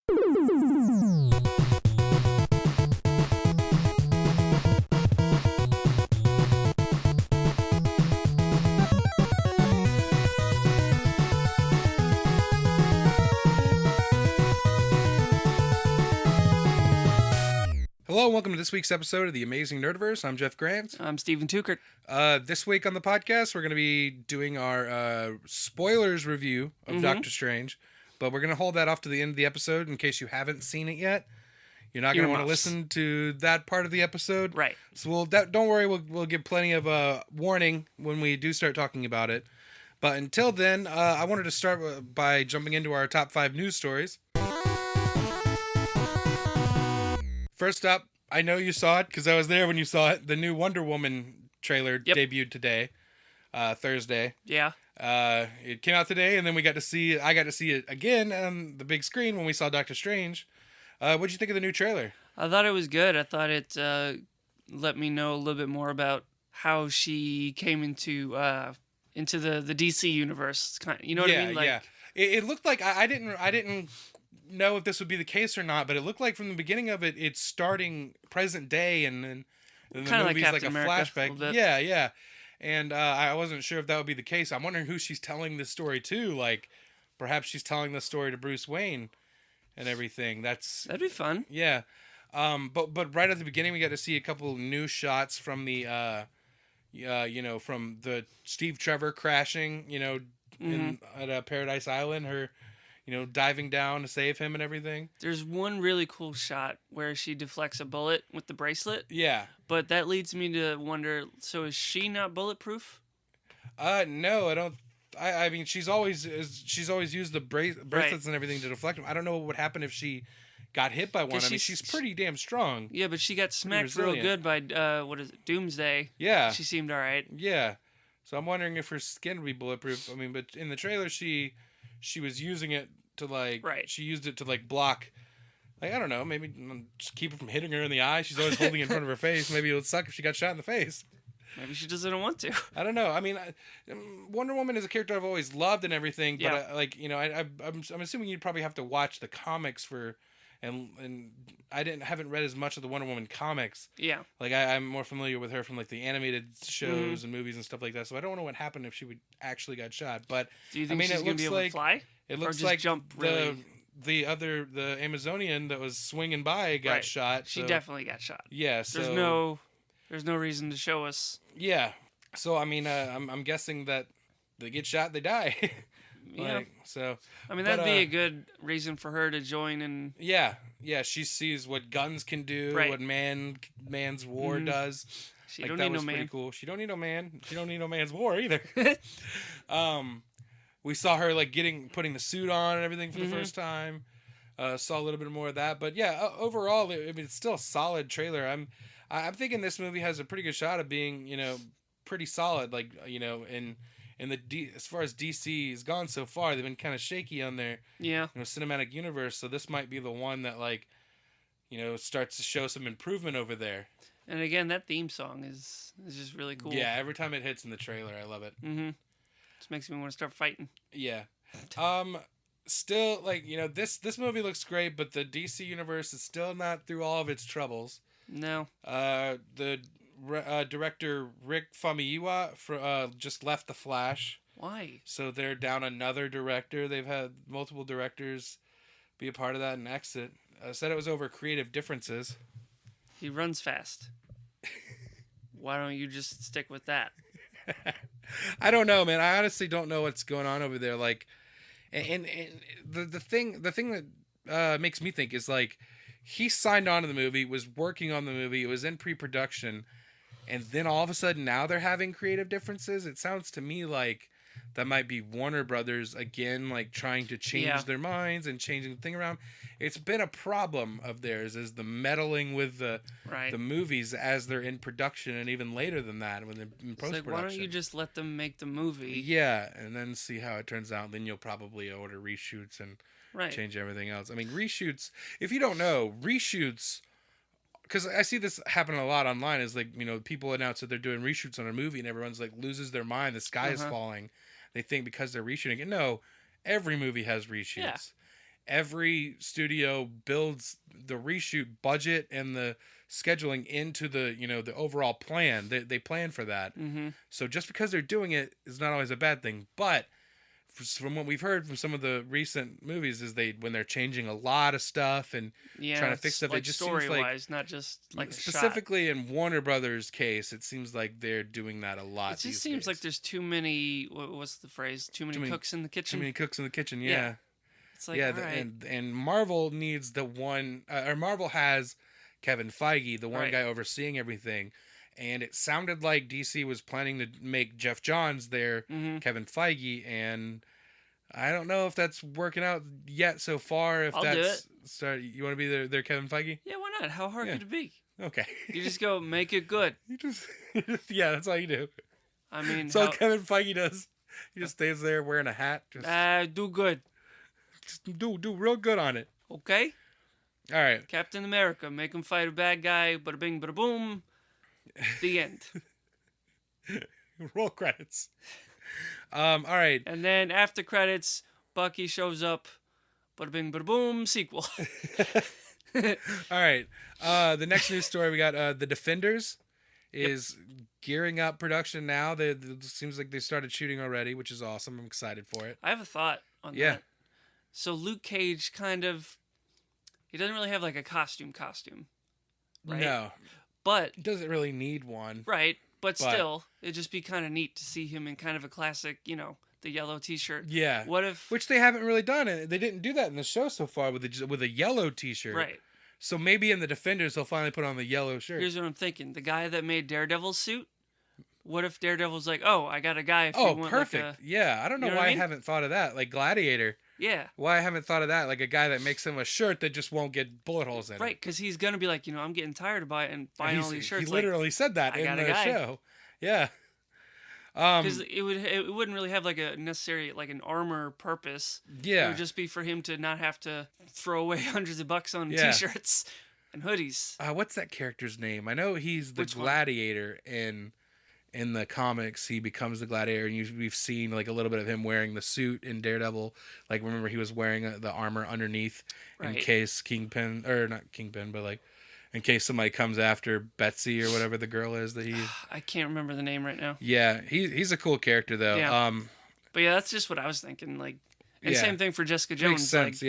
Hello and welcome to this week's episode of the Amazing Nerdiverse. I'm Jeff Grant. I'm Stephen Tukert. This week on the podcast, we're going to be doing our spoilers review of Doctor Strange, but we're going to hold that off to the end of the episode in case you haven't seen it yet. You're not going to want to listen to that part of the episode. Right. So don't worry, we'll give plenty of warning when we do start talking about it. But until then, I wanted to start by jumping into our top 5 news stories. First up, I know you saw it because I was there when you saw it. The new Wonder Woman trailer debuted today, Thursday. Yeah. It came out today, and then I got to see it again on the big screen when we saw Doctor Strange. What'd you think of the new trailer? I thought it was good. I thought it let me know a little bit more about how she came into the DC universe. It's kind of, you know what I mean? Like, yeah. It looked like I didn't know if this would be the case or not, but it looked like from the beginning of it, it's starting present day, and then the movie's like a flashback. Yeah. And I wasn't sure if that would be the case. I'm wondering who she's telling this story to. Like, perhaps she's telling the story to Bruce Wayne and everything. That'd be fun. Yeah. But right at the beginning, we got to see a couple new shots from the from the Steve Trevor crashing, at Paradise Island, her diving down to save him and everything. There's one really cool shot where she deflects a bullet with the bracelet. Yeah. But that leads me to wonder, so is she not bulletproof? No, I don't. I mean, she's always used the bracelets and everything to deflect them. I don't know what would happen if she got hit by one. I mean, she's pretty damn strong. Yeah, but she got smacked real good by, Doomsday. Yeah. She seemed all right. Yeah. So I'm wondering if her skin would be bulletproof. I mean, but in the trailer, she was using it to she used it to block, I don't know, maybe just keep it from hitting her in the eye. She's always holding it in front of her face. Maybe it would suck if she got shot in the face. Maybe she doesn't want to. I don't know. I mean, Wonder Woman is a character I've always loved and everything, but I'm assuming you'd probably have to watch the comics and I haven't read as much of the Wonder Woman comics. Yeah. I'm more familiar with her from the animated shows and movies and stuff like that. So I don't know what happened if she would actually got shot. But do you think she's gonna be able to fly? It looks or just like jump really? the Amazonian that was swinging by got shot. She definitely got shot. Yeah. So there's no reason to show us. Yeah. So I mean, I'm guessing that they get shot, they die. Yeah. So. I mean, that'd be a good reason for her to join and. Yeah. She sees what guns can do, what man's war does. She don't need no man. Pretty cool. She don't need no man. She don't need no man's war either. We saw her putting the suit on and everything for the first time. Saw a little bit more of that, but yeah, overall, it's still a solid trailer. I'm thinking this movie has a pretty good shot of being, pretty solid. As far as DC has gone so far, they've been kind of shaky on their cinematic universe. So this might be the one that starts to show some improvement over there. And again, that theme song is just really cool. Yeah, every time it hits in the trailer, I love it. Mm-hmm. Just makes me want to start fighting. Yeah. Still, this movie looks great, but the DC universe is still not through all of its troubles. No. The director Rick Famuyiwa just left The Flash. Why? So they're down another director. They've had multiple directors be a part of that and exit. Said it was over creative differences. He runs fast. Why don't you just stick with that? I don't know, man. I honestly don't know what's going on over there. And the thing that makes me think is he signed on to the movie, was working on the movie, it was in pre-production, and then all of a sudden now they're having creative differences. It sounds to me like that might be Warner Brothers again, trying to change their minds and changing the thing around. It's been a problem of theirs, is the meddling with the movies as they're in production, and even later than that when they're in post-production. Why don't you just let them make the movie? Yeah, and then see how it turns out. Then you'll probably order reshoots and change everything else. I mean, reshoots, if you don't know, reshoots, because I see this happen a lot online, is people announce that they're doing reshoots on a movie and everyone's loses their mind, the sky is falling. They think because they're reshooting it. No, every movie has reshoots. every studio builds the reshoot budget and the scheduling into the the overall plan. They plan for that. Mm-hmm. So just because they're doing it is not always a bad thing. But from what we've heard from some of the recent movies is when they're changing a lot of stuff and Yeah, trying to fix it's stuff, like it just seems story like wise, not just like a shot. specifically in Warner Brothers case, it seems like they're doing that a lot. It just these seems days. like there's too many. What's the phrase? Too many cooks in the kitchen. Too many cooks in the kitchen. Yeah. Yeah. It's like, Yeah, all right. and Marvel needs the one, or Marvel has Kevin Feige, the one Right. guy overseeing everything, and it sounded like DC was planning to make Jeff Johns their Mm-hmm. Kevin Feige, and I don't know if that's working out yet so far. If I'll do that's you want to be their Kevin Feige? Yeah, why not? How hard Yeah. could it be? Okay, You just go make it good. you just yeah, that's all you do. I mean, That's all Kevin Feige does. He just stays there wearing a hat, just do good. do real good on it. Okay. All right. Captain America, make him fight a bad guy. Bada bing, bada boom. The end. Roll credits. All right. And then after credits, Bucky shows up. Bada bing, bada boom. Sequel. All right. The next news story we got the Defenders is gearing up production now. It seems like they started shooting already, which is awesome. I'm excited for it. I have a thought on that. So Luke Cage he doesn't really have like a costume, right? No, But he doesn't really need one. right, but still, it'd just be kind of neat to see him in kind of a classic, the yellow T-shirt. Yeah. What if? Which they haven't really done, and they didn't do that in the show so far with a yellow T-shirt. Right. So maybe in the Defenders they'll finally put on the yellow shirt. Here's what I'm thinking: the guy that made Daredevil's suit. What if Daredevil's like, oh, I got a guy. If you want perfect. Like Yeah, I don't know why I haven't thought of that. Like Gladiator. Yeah. Why I haven't thought of that? Like a guy that makes him a shirt that just won't get bullet holes in it. Right, because he's gonna be like, I'm getting tired of buying all these shirts. He literally said that in the show. Yeah. Because it wouldn't really have like a necessary like an armor purpose. Yeah. It would just be for him to not have to throw away hundreds of bucks on Yeah. T-shirts and hoodies. What's that character's name? I know he's the Which one? Gladiator in the comics. He becomes the Gladiator, and we've seen like a little bit of him wearing the suit in Daredevil. Like remember he was wearing the armor underneath in Right. case Kingpin, or not Kingpin, but like in case somebody comes after Betsy or whatever the girl is that he. I can't remember the name right now. Yeah, he's a cool character though. Yeah. But yeah, that's just what I was thinking. Like, and Yeah. same thing for Jessica Jones. Makes sense. Like,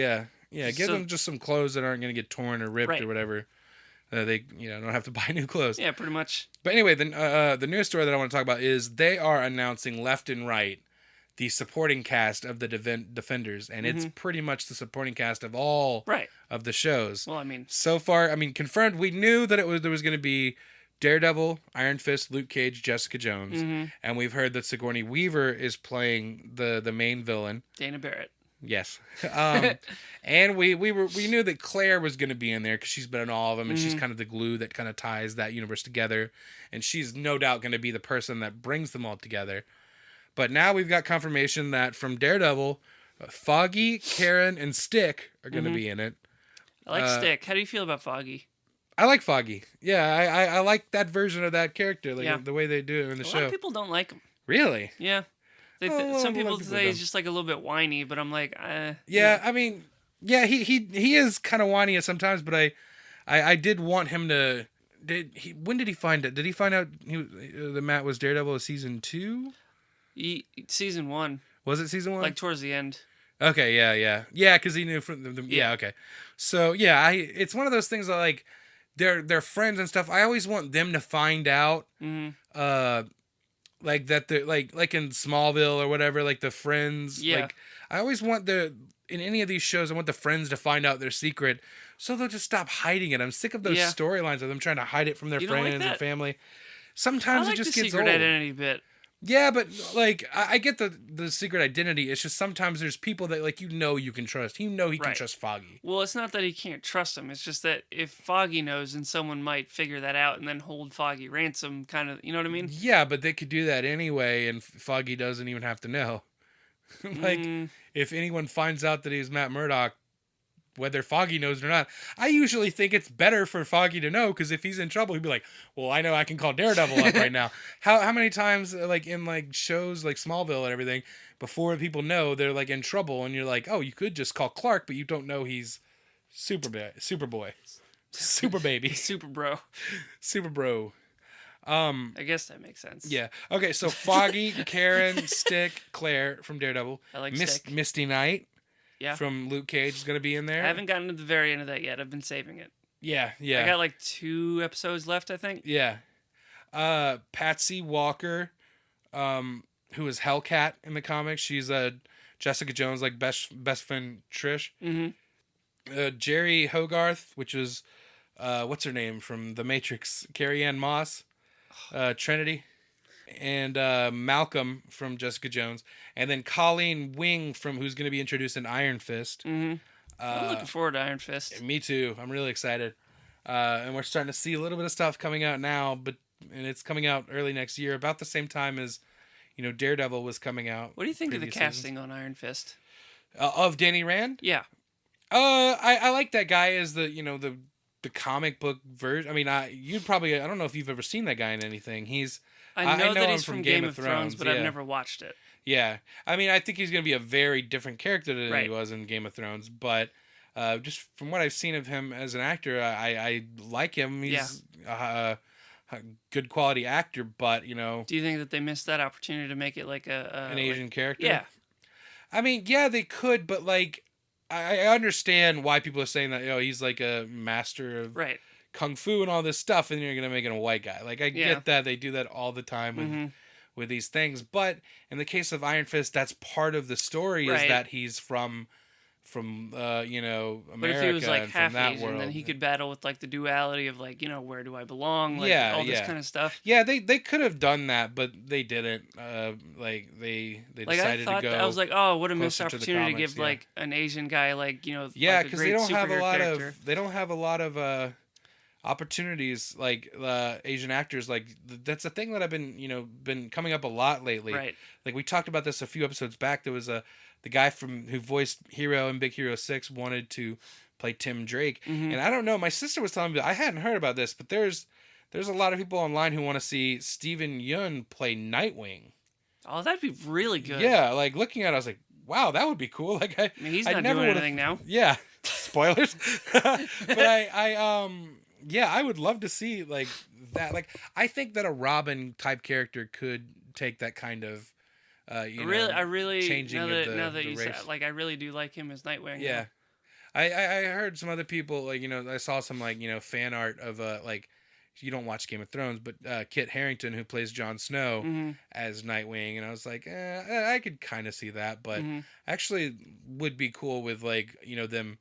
Yeah. Give so- them just some clothes that aren't going to get torn or ripped Right. or whatever. They don't have to buy new clothes. yeah, pretty much. But anyway, the news story that I want to talk about is they are announcing left and right the supporting cast of the Defenders, and it's pretty much the supporting cast of all Right. of the shows. Well, I mean, So far, confirmed. We knew that there was going to be Daredevil, Iron Fist, Luke Cage, Jessica Jones, and we've heard that Sigourney Weaver is playing the main villain. Dana Barrett. Yes. And we knew that Claire was going to be in there because she's been in all of them, and she's kind of the glue that kind of ties that universe together, and she's no doubt going to be the person that brings them all together. But now we've got confirmation that from Daredevil, Foggy, Karen, and Stick are going to be in it. I like Stick. How do you feel about Foggy? I like Foggy. Yeah, I like that version of that character, like Yeah. the way they do it in the A show. lot of people don't like him. Really? Yeah. Oh, Some a lot people of people say he's don't. just like a little bit whiny, but I'm like, Yeah, I mean, yeah, he is kind of whiny at sometimes, but I did want him to. When did he find it? Did he find out that Matt was Daredevil season 2? Season 1, Was it season 1? like towards the end. Okay, yeah, because he knew from the yeah. Okay, so yeah, it's one of those things that like they're friends and stuff. I always want them to find out, like that they're like in Smallville or whatever, like the friends. Yeah. Like I always want in any of these shows, I want the friends to find out their secret, so they'll just stop hiding it. I'm sick of those storylines of them trying to hide it from their You don't like friends and that? family. I Sometimes like it just the gets secret old. identity bit. Yeah, but like I get the secret identity. It's just sometimes there's people that like you can trust. He can Right. trust Foggy. Well, it's not that he can't trust him. It's just that if Foggy knows, then someone might figure that out and then hold Foggy ransom, kind of. You know what I mean? Yeah, but they could do that anyway, and Foggy doesn't even have to know. Like if anyone finds out that he's Matt Murdock, whether Foggy knows it or not. I usually think it's better for Foggy to know, because if he's in trouble, he'd be like, well, I know I can call Daredevil up right now. How many times, like in like shows like Smallville and everything, before people know they're like in trouble, and you're like, oh, you could just call Clark, but you don't know he's Superboy, Super Baby, Super Bro. Super Bro. I guess that makes sense. Yeah. Okay, so Foggy, Karen, Stick, Claire from Daredevil. I like Stick. Misty Knight Yeah. from Luke Cage is going to be in there. I haven't gotten to the very end of that yet. I've been saving it. Yeah. I got like 2 episodes left, I think. Yeah. Patsy Walker, who is Hellcat in the comics. She's Jessica Jones' like best friend Trish. Mm-hmm. Jerry Hogarth, which is what's her name from The Matrix? Carrie Ann Moss. Trinity, and Malcolm from Jessica Jones, and then Colleen Wing from who's going to be introduced in Iron Fist. Mm-hmm. I'm looking forward to Iron Fist. Me too. I'm really excited. And we're starting to see a little bit of stuff coming out now, and it's coming out early next year, about the same time as Daredevil was coming out. What do you think of the casting on Iron Fist? Of Danny Rand? Yeah. I like that guy as the comic book version. I mean, you'd probably, I don't know if you've ever seen that guy in anything. I know that him he's from Game of Thrones, but yeah. I've never watched it. Yeah. I mean, I think he's going to be a very different character than Right. he was in Game of Thrones, but just from what I've seen of him as an actor, I like him. He's a good quality actor, but, Do you think that they missed that opportunity to make it like an Asian character? Yeah. I mean, yeah, they could, but like, I understand why people are saying that, he's like a master of Right. kung fu and all this stuff, and you're gonna make him a white guy. Like, I get that they do that all the time with these things, but in the case of Iron Fist, that's part of the story is that he's from America. But if he was like and half from that Asian, world, then he could battle with like the duality of like where do I belong? Like, Yeah, all this yeah. kind of stuff. Yeah, they could have done that, but they didn't. Like they Like decided I thought to go. I was like, oh, what a missed closer to the opportunity to comics, give like an Asian guy like yeah, like because they don't have a superhero lot character. of opportunities like Asian actors. Like that's a thing that I've been coming up a lot lately. Right. Like we talked about this a few episodes back. There was the guy who voiced Hero in Big Hero 6 wanted to play Tim Drake, and I don't know. My sister was telling me that I hadn't heard about this, but there's a lot of people online who want to see Steven Yeun play Nightwing. Oh, that'd be really good. Yeah, like looking at it, I was like, wow, that would be cool. Like I mean, he's I not never doing would've- anything now. Yeah, spoilers. But I would love to see like that. Like I think that a Robin type character could take that kind of I really changing now of that, the- now that the you race. said, like I really do like him as Nightwing. Yeah. I heard some other people like I saw some like fan art of like you don't watch Game of Thrones, but Kit Harington who plays Jon Snow as Nightwing, and I was like, I could kind of see that, but actually would be cool with like them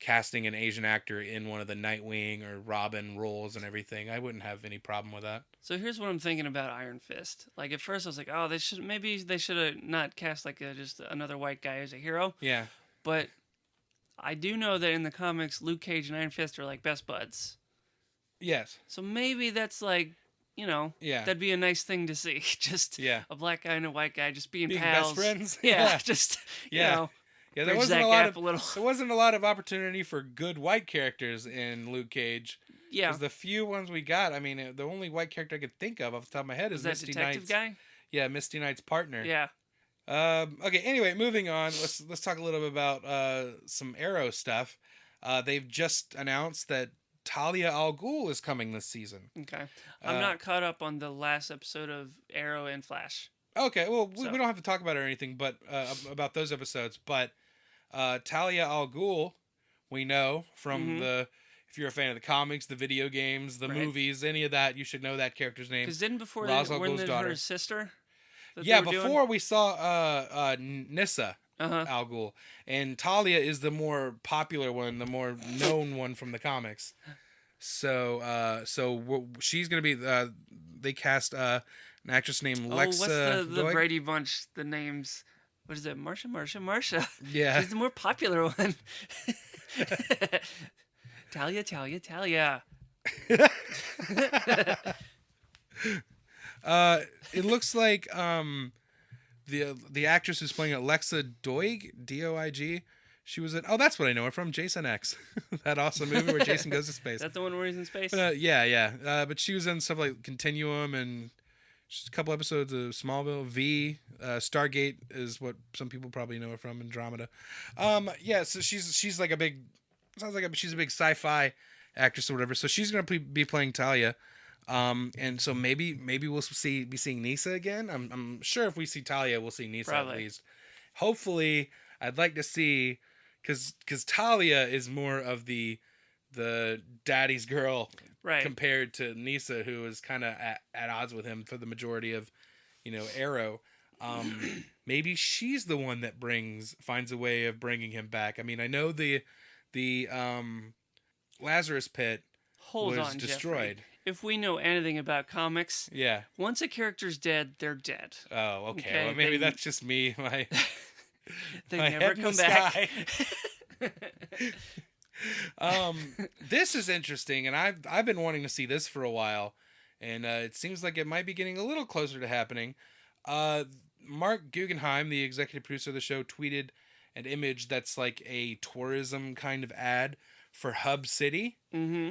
casting an Asian actor in one of the Nightwing or Robin roles and everything. I wouldn't have any problem with that. So here's what I'm thinking about Iron Fist. Like at first I was like, oh, they should have not cast like just another white guy as a hero. Yeah. But I do know that in the comics, Luke Cage and Iron Fist are like best buds. Yes. So maybe that's like, that'd be a nice thing to see. Just a black guy and a white guy just being pals. Best friends. Yeah, just Yeah, there bridge wasn't that a lot gap a little. There wasn't a lot of opportunity for good white characters in Luke Cage. Yeah. Because the few ones we got, I mean, the only white character I could think of off the top of my head is Was that Misty detective Knight's. guy? Yeah, Misty Knight's partner. Yeah. Okay. Anyway, moving on. Let's talk a little bit about some Arrow stuff. They've just announced that Talia Al Ghul is coming this season. Okay. I'm not caught up on the last episode of Arrow and Flash. Okay. Well, we don't have to talk about it or anything, but about those episodes. But Talia Al Ghul, we know from the. If you're a fan of the comics, the video games, the movies, any of that, you should know that character's name. Because didn't before Ra's they al weren't Ghul's it daughter. her sister? Yeah, before we saw Nissa Uh-huh. Al Ghul, and Talia is the more popular one, the more known one from the comics. So, she's gonna be. They cast an actress named Lexa. What's the Doig? Brady Bunch? The names. What is it? Marsha. Yeah. She's the more popular one. Talia. It looks like the actress who's playing Alexa Doig, Doig, She was in. Oh, that's what I know her from. Jason X, that awesome movie where Jason goes to space. That's the one where he's in space. Yeah, yeah. But she was in stuff like Continuum and just a couple episodes of Smallville. Stargate is what some people probably know her from. Andromeda. Yeah. So she's like a big. Sounds like she's a big sci-fi actress or whatever. So she's gonna be playing Talia. And so maybe we'll be seeing Nisa again. I'm sure if we see Talia, we'll see Nisa Probably. at least. Hopefully, I'd like to see. Because Talia is more of the daddy's girl, right, compared to Nisa, who is kind of at odds with him for the majority of, Arrow. Maybe she's the one that finds a way of bringing him back. I mean, I know the Lazarus Pit Hold was on, destroyed. Jeffrey. If we know anything about comics, Yeah. Once a character's dead, they're dead. Oh, okay. Well, maybe that's just me. They my never head in come the back. This is interesting, and I've been wanting to see this for a while, and it seems like it might be getting a little closer to happening. Mark Guggenheim, the executive producer of the show, tweeted an image that's like a tourism kind of ad for Hub City,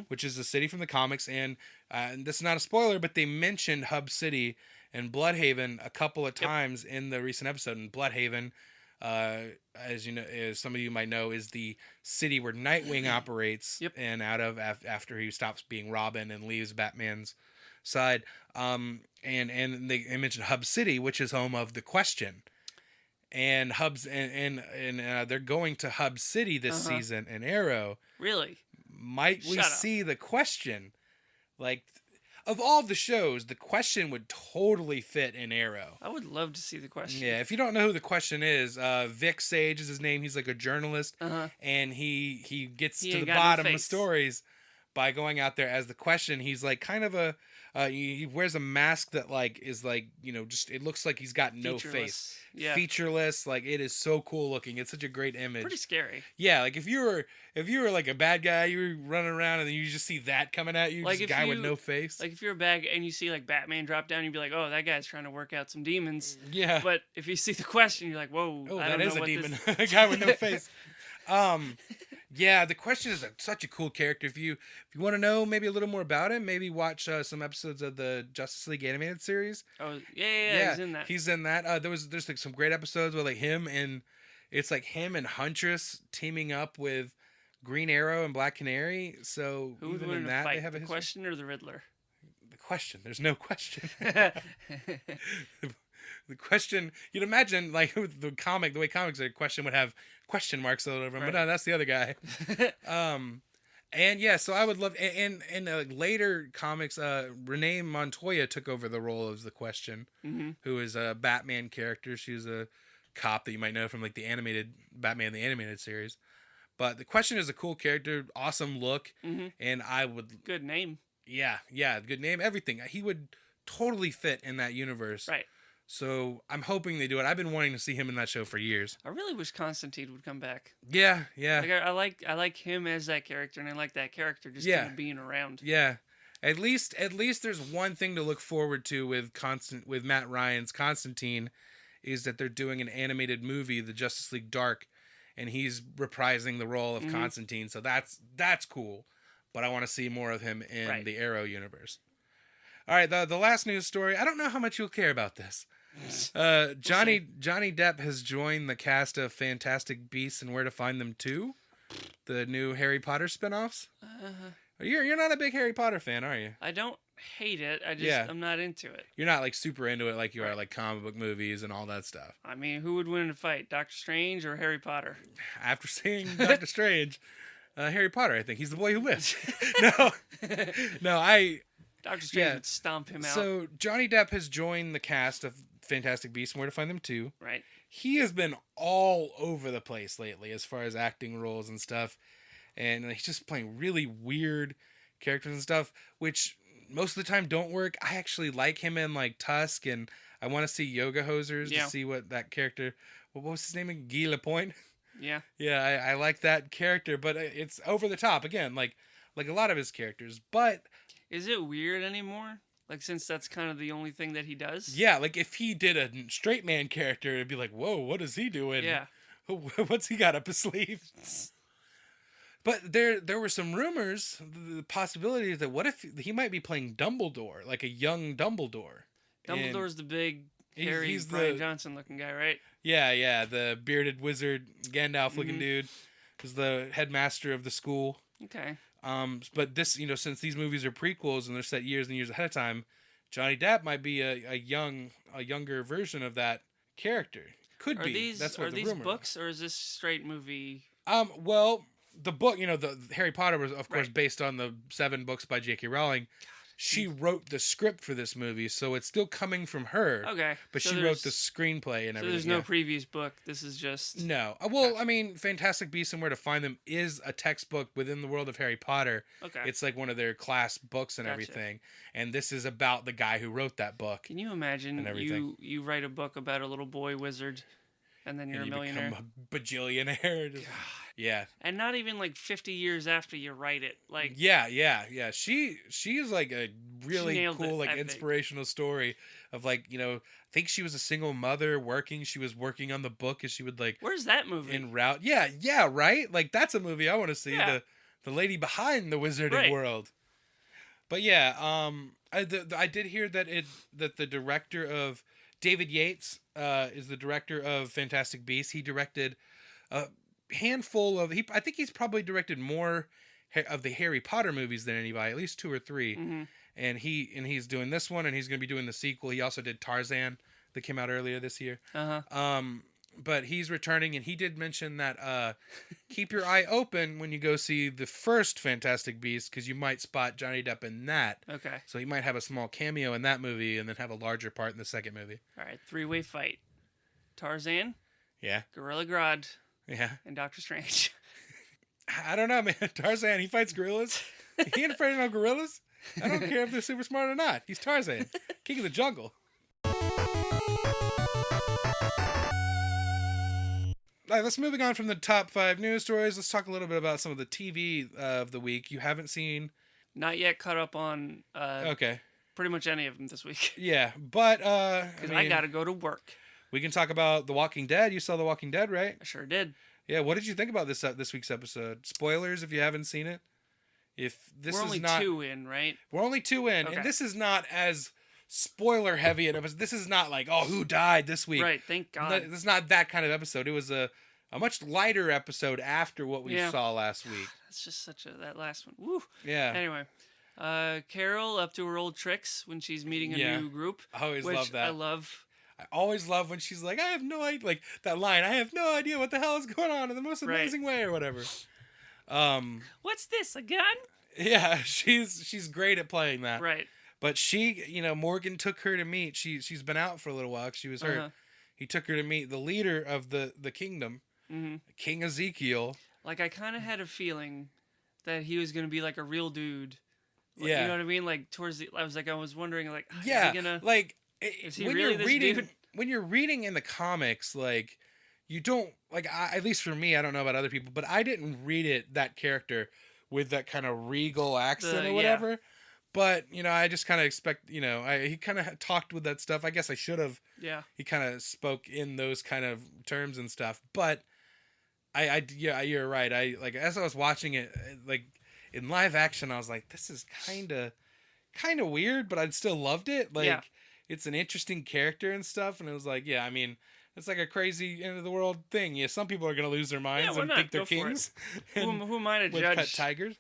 which is a city from the comics, and this is not a spoiler, but they mentioned Hub City and Bloodhaven a couple of times in the recent episode. And Bloodhaven, as you know, as some of you might know, is the city where Nightwing operates and out of after he stops being Robin and leaves Batman's side. And they mentioned Hub City, which is home of the Question. And they're going to Hub City this season in Arrow. Really? Might we see the Question? Like, of all the shows, the Question would totally fit in Arrow. I would love to see the Question. Yeah, if you don't know who the Question is, Vic Sage is his name. He's like a journalist, and he gets to the bottom of stories by going out there as the Question. He's like kind of a he wears a mask that like is like, just it looks like he's got no face. Yeah. Featureless, like it is so cool looking. It's such a great image. Pretty scary. Yeah, like if you were like a bad guy, you were running around and then you just see that coming at you, like just a guy with no face. Like if you're a bad guy and you see like Batman drop down, you'd be like, oh, that guy's trying to work out some demons. Yeah. But if you see the Question, you're like, whoa, that is a demon. A guy with no face. Yeah, the Question is such a cool character. If you want to know maybe a little more about him, maybe watch some episodes of the Justice League animated series. Oh yeah, he's in that. He's in that. There's like some great episodes where like him and Huntress teaming up with Green Arrow and Black Canary. So who would even win in a that fight, they have a the Question or the Riddler? The Question. There's no Question. The Question, you'd imagine like the way comics are, Question would have question marks all over him, but no, that's the other guy. And yeah, so I would love, and later comics, Renee Montoya took over the role of the Question, who is a Batman character. She was a cop that you might know from like the animated Batman, the animated series. But the Question is a cool character, awesome look, and I would good name. Yeah, good name, everything. He would totally fit in that universe, right? So I'm hoping they do it. I've been wanting to see him in that show for years. I really wish Constantine would come back. Yeah. Like I like him as that character, and I like that character just kind of being around. Yeah. At least there's one thing to look forward to with Matt Ryan's Constantine, is that they're doing an animated movie, The Justice League Dark, and he's reprising the role of Constantine. So that's cool. But I want to see more of him in the Arrow universe. All right, the last news story. I don't know how much you'll care about this. Johnny Depp has joined the cast of Fantastic Beasts and Where to Find Them 2, the new Harry Potter spinoffs. You're not a big Harry Potter fan, are you? I don't hate it. I'm not into it. You're not like super into it like you are like comic book movies and all that stuff. I mean, who would win in a fight, Doctor Strange or Harry Potter? After seeing Doctor Strange, Harry Potter, I think he's the boy who lives. Doctor Strange would stomp him out. So Johnny Depp has joined the cast of Fantastic Beasts and Where to Find Them 2. Right. He has been all over the place lately as far as acting roles and stuff. And he's just playing really weird characters and stuff, which most of the time don't work. I actually like him in like Tusk, and I want to see Yoga Hosers to see what that character... What was his name? Guy Lapointe? Yeah. Yeah, I like that character, but it's over the top, again, like a lot of his characters. But... Is it weird anymore? Like, since that's kind of the only thing that he does? Yeah, like if he did a straight man character, it'd be like, whoa, what is he doing? Yeah. What's he got up his sleeve? But there were some rumors, the possibility that what if he might be playing Dumbledore, like a young Dumbledore. And Dumbledore's the big, hairy, he's Brian the Johnson looking guy, right? yeah, the bearded wizard Gandalf looking Mhm. dude, who's the headmaster of the school. Okay. But this, since these movies are prequels and they're set years and years ahead of time, Johnny Depp might be a younger version of that character. Could be. That's what are the these rumor. books or is this straight movie? Well, the book, the Harry Potter was of course Right. based on the 7 books by J.K. Rowling. She wrote the script for this movie, so it's still coming from her. Okay. But so she wrote the screenplay and So everything. there's no previous book. This is just No. Well, Gotcha. I mean, Fantastic Beasts and Where to Find Them is a textbook within the world of Harry Potter. Okay. It's like one of their class books and Gotcha. everything. And this is about the guy who wrote that book. Can you imagine and everything. you write a book about a little boy wizard, and then you're And a you millionaire, become a bajillionaire. Just- yeah. and not even like 50 years after you write it, like Yeah. She is like a really nailed cool, it, like I think. inspirational story of like, I think she was a single mother working. She was working on the book as she would like where's that movie? en route. Yeah, right? Like that's a movie I want to see. Yeah. The lady behind the wizarding Right. world. But yeah, I did hear that the director of David Yates is the director of Fantastic Beasts. He directed a handful of I think he's probably directed more of the Harry Potter movies than anybody, at least 2 or 3. hmm And he's doing this one, and he's going to be doing the sequel. He also did Tarzan that came out earlier this year. Uh-huh. But he's returning, and he did mention that keep your eye open when you go see the first Fantastic Beasts, because you might spot Johnny Depp in that. Okay. So he might have a small cameo in that movie, and then have a larger part in the second movie. All right. 3-way fight: Tarzan, Yeah, Gorilla Grodd, yeah. and Doctor Strange. I don't know, man. Tarzan, he fights gorillas. He ain't afraid of no gorillas. I don't care if they're super smart or not. He's Tarzan, king of the jungle. All right, let's moving on from the top 5 news stories. Let's talk a little bit about some of the TV of the week you haven't seen. Not yet caught up on Okay, pretty much any of them this week yeah, but because I gotta go to work. we can talk about The Walking Dead. You saw The Walking Dead, right? I sure did. Yeah. What did you think about this week's episode? Spoilers if you haven't seen it. If this We're is only not, 2 in, right? we're only 2 in, Okay. and this is not as spoiler heavy an episode. This is not like, oh, who died this week. Right. Thank God. It's not that kind of episode. It was a much lighter episode after what we Yeah. saw last week. That's just that last one. Woo. Yeah. Anyway, Carol up to her old tricks when she's meeting a Yeah. new group. I always which love that. I love. I always love when she's like, I have no idea, like that line, I have no idea what the hell is going on in the most Right. amazing way or whatever. What's this? A gun? Yeah, she's great at playing that. Right. But she, Morgan took her to meet, she's been out for a little while 'cause she was hurt. Uh-huh. He took her to meet the leader of the kingdom, hmm King Ezekiel. Like I kind of had a feeling that he was gonna be like a real dude. Like, Yeah. You know what I mean? Like towards the, I was wondering like, Yeah, is he gonna? like Is he when really you're this reading dude? when you're reading in the comics, like you don't like at least for me, I don't know about other people, but I didn't read that character with that kind of regal accent or yeah. whatever. But I just kind of expect he kind of talked with that stuff. I guess I should have. Yeah. He kind of spoke in those kind of terms and stuff. But yeah, you're right. I like as I was watching it, like in live action, I was like, this is kind of weird, but I still loved it. Like Yeah. it's an interesting character and stuff, and it was like, yeah, I mean, it's like a crazy end of the world thing. Yeah, some people are gonna lose their minds why and not? think they're Go for it. kings. Who And am I to with judge? pet tigers,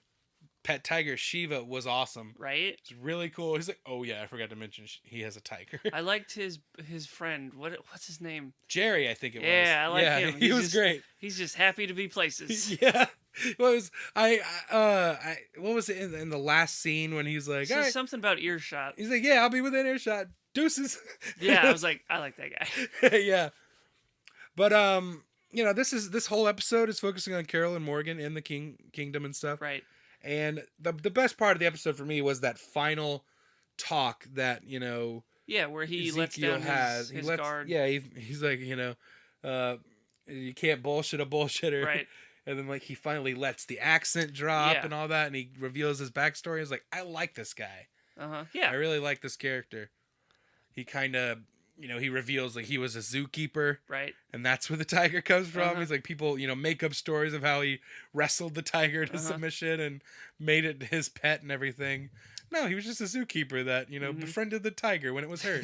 pet tiger Shiva was awesome. Right. It's really cool. He's like, oh yeah, I forgot to mention he has a tiger. I liked his friend. What's his name? Jerry, I think it was. Yeah, I like yeah, him. He He's was just- great. He's just happy to be places. Yeah. What was what was it in the last scene when he's like, So all right. something about earshot. He's like, yeah, I'll be within earshot. Deuces. Yeah, I was like, I like that guy. Yeah. But this whole episode is focusing on Carol and Morgan in the kingdom and stuff. Right. And the best part of the episode for me was that final talk that, Yeah, where he lets Ezekiel down has. his guard. Yeah, he's like, you can't bullshit a bullshitter. Right. And then like he finally lets the accent drop Yeah. and all that, and he reveals his backstory. He's like, I like this guy. Uh-huh. Yeah. I really like this character. He kind of, he reveals like he was a zookeeper, Right. and that's where the tiger comes from. Uh-huh. He's like, people, make up stories of how he wrestled the tiger to submission and made it his pet and everything. No, he was just a zookeeper that, befriended the tiger when it was hurt.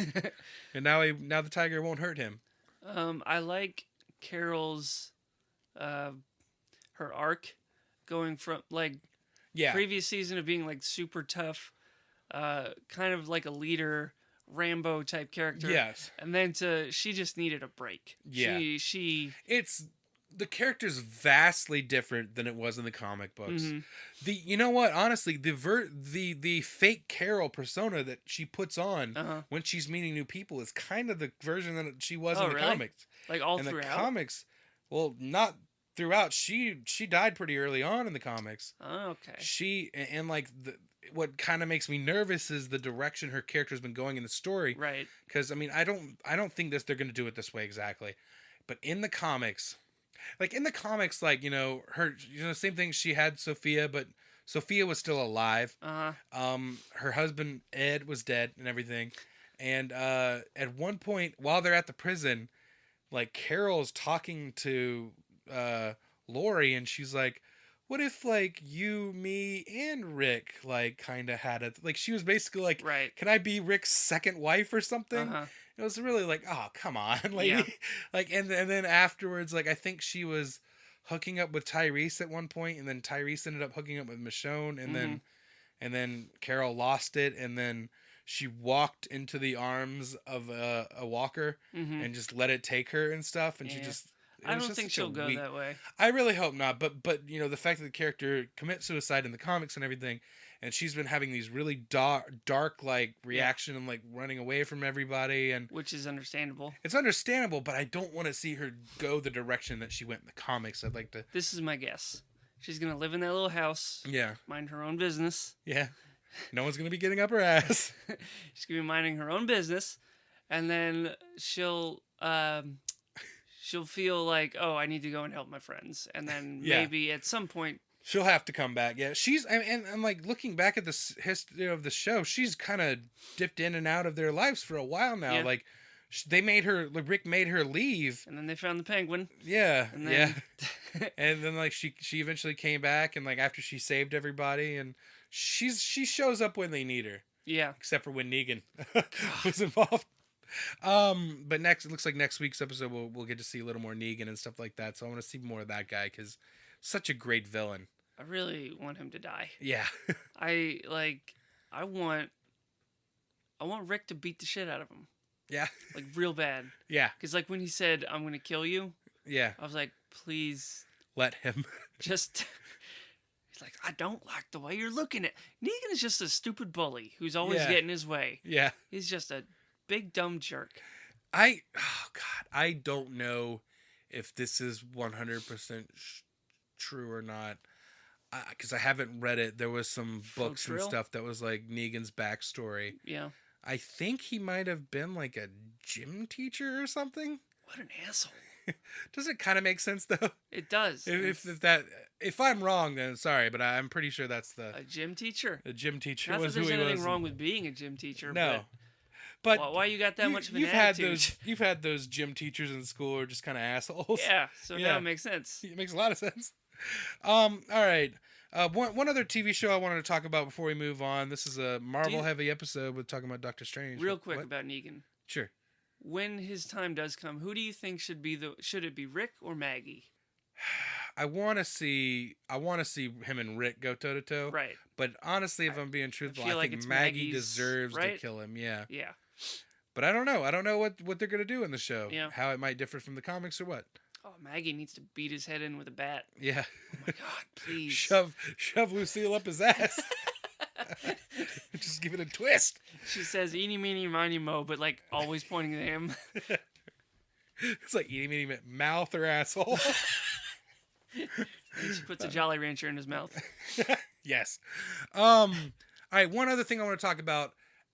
And now the tiger won't hurt him. I like Carol's her arc going from like previous season of being like super tough, kind of like a leader, Rambo type character. Yes. And then she just needed a break. Yeah. It's the character's vastly different than it was in the comic books. You know what? Honestly, the fake Carol persona that she puts on when she's meeting new people is kind of the version that she was in the comics. Like all in throughout? The comics, well, not throughout. She died pretty early on in the comics. Oh, okay. What kind of makes me nervous is the direction her character's been going in the story. Right. Because I don't think they're going to do it this way exactly, but in the comics. Her, same thing. She had Sophia, but Sophia was still alive. Her husband Ed was dead and everything, and at one point while they're at the prison, like Carol's talking to Lori, and she's like, "What if like you, me, and Rick like kind of had it?" Like she was basically like, right. "Can I be Rick's second wife or something?" It was really like, oh, come on, lady. Yeah. Like, and then afterwards, like, I think she was hooking up with Tyrese at one point, and then Tyrese ended up hooking up with Michonne, and then Carol lost it, and then she walked into the arms of a walker and just let it take her and stuff, and she just. I don't think she'll go that way. I really hope not, but the fact that the character commits suicide in the comics and everything. And she's been having these really dark like reaction and like running away from everybody, and which is understandable. It's understandable, but I don't want to see her go the direction that she went in the comics. I'd like to. This is my guess. She's gonna live in that little house. Yeah. Mind her own business. Yeah. No one's gonna be getting up her ass. She's gonna be minding her own business, and then she'll feel like, oh, I need to go and help my friends, and then maybe at some point. She'll have to come back. Yeah, she's and like looking back at the history of the show, she's kind of dipped in and out of their lives for a while now. Yeah. Like they made her, like Rick made her leave, and then they found the penguin. Yeah, and then... and then like she eventually came back, and like after she saved everybody, and she shows up when they need her. Yeah, except for when Negan was involved. But it looks like next week's episode we'll get to see a little more Negan and stuff like that. So I want to see more of that guy because such a great villain. I really want him to die. Yeah. I want Rick to beat the shit out of him. Yeah. Like real bad. Yeah. Because like when he said, "I'm gonna kill you." Yeah. I was like, please. Let him. Just. He's like, I don't like the way you're looking at. Negan is just a stupid bully who's always getting his way. Yeah. He's just a big dumb jerk. I don't know if this is 100% true or not. Because I haven't read it. There was some books and stuff that was like Negan's backstory. Yeah. I think he might have been like a gym teacher or something. What an asshole. Does it kind of make sense though? It does. If I'm wrong, then sorry, but I'm pretty sure that's a gym teacher. A gym teacher. Not was that there's who he anything was. wrong with being a gym teacher. No. But why you got that much of an attitude? You've had those gym teachers in school who are just kind of assholes. Yeah. So now it makes sense. It makes a lot of sense. All right. One other TV show I wanted to talk about before we move on. This is a Marvel-heavy episode with talking about Doctor Strange. Real quick about Negan. Sure. When his time does come, who do you think should it be Rick or Maggie? I want to see him and Rick go toe to toe. Right. But honestly, if I'm being truthful, I think Maggie deserves to kill him. Yeah. Yeah. But I don't know. I don't know what they're gonna do in the show. Yeah. How it might differ from the comics or what. Oh, Maggie needs to beat his head in with a bat. Yeah. Oh my God, please. Shove Lucille up his ass. Just give it a twist. She says eeny, meeny, miny, mo, but like always pointing at him. It's like eeny, meeny, mouth or asshole. And she puts a Jolly Rancher in his mouth. Yes. All right, one other thing I want to talk about.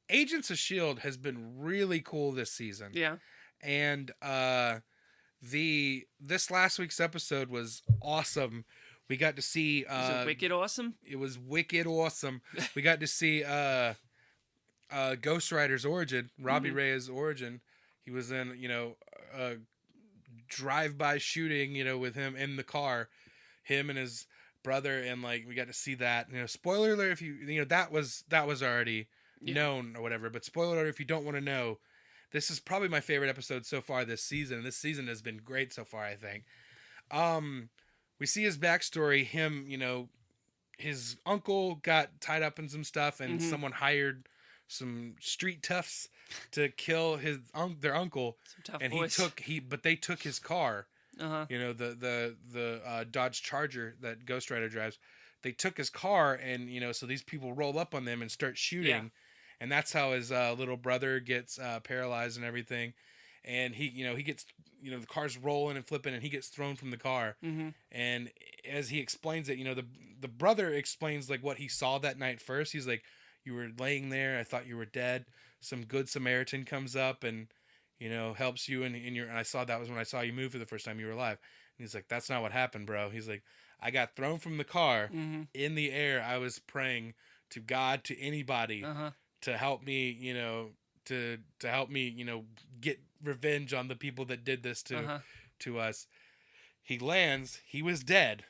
Agents of S.H.I.E.L.D. has been really cool this season. Yeah. And this last week's episode was awesome. We got to see Was it wicked awesome? It was wicked awesome. We got to see Ghost Rider's origin, Robbie Reyes' origin. He was in, you know, a drive-by shooting, you know, with him in the car, him and his brother, and like we got to see that. You know, spoiler alert if you know that was already known or whatever. But spoiler alert if you don't want to know, this is probably my favorite episode so far this season. And this season has been great so far, I think. We see his backstory. Him, you know, his uncle got tied up in some stuff, and someone hired some street toughs to kill their uncle. Some tough and boys. But they took his car. Uh-huh. You know, the Dodge Charger that Ghost Rider drives. They took his car, and you know, so these people roll up on them and start shooting, and that's how his little brother gets paralyzed and everything. And he gets, you know, the car's rolling and flipping, and he gets thrown from the car. And as he explains it, you know, the brother explains like what he saw that night first. He's like, "You were laying there. I thought you were dead. Some good Samaritan comes up and, you know, helps you, and I saw that was when I saw you move for the first time. You were alive." And he's like, "That's not what happened, bro." He's like, "I got thrown from the car in the air. I was praying to God, to anybody, to help me, you know, to help me, you know, get revenge on the people that did this to us." He lands. He was dead.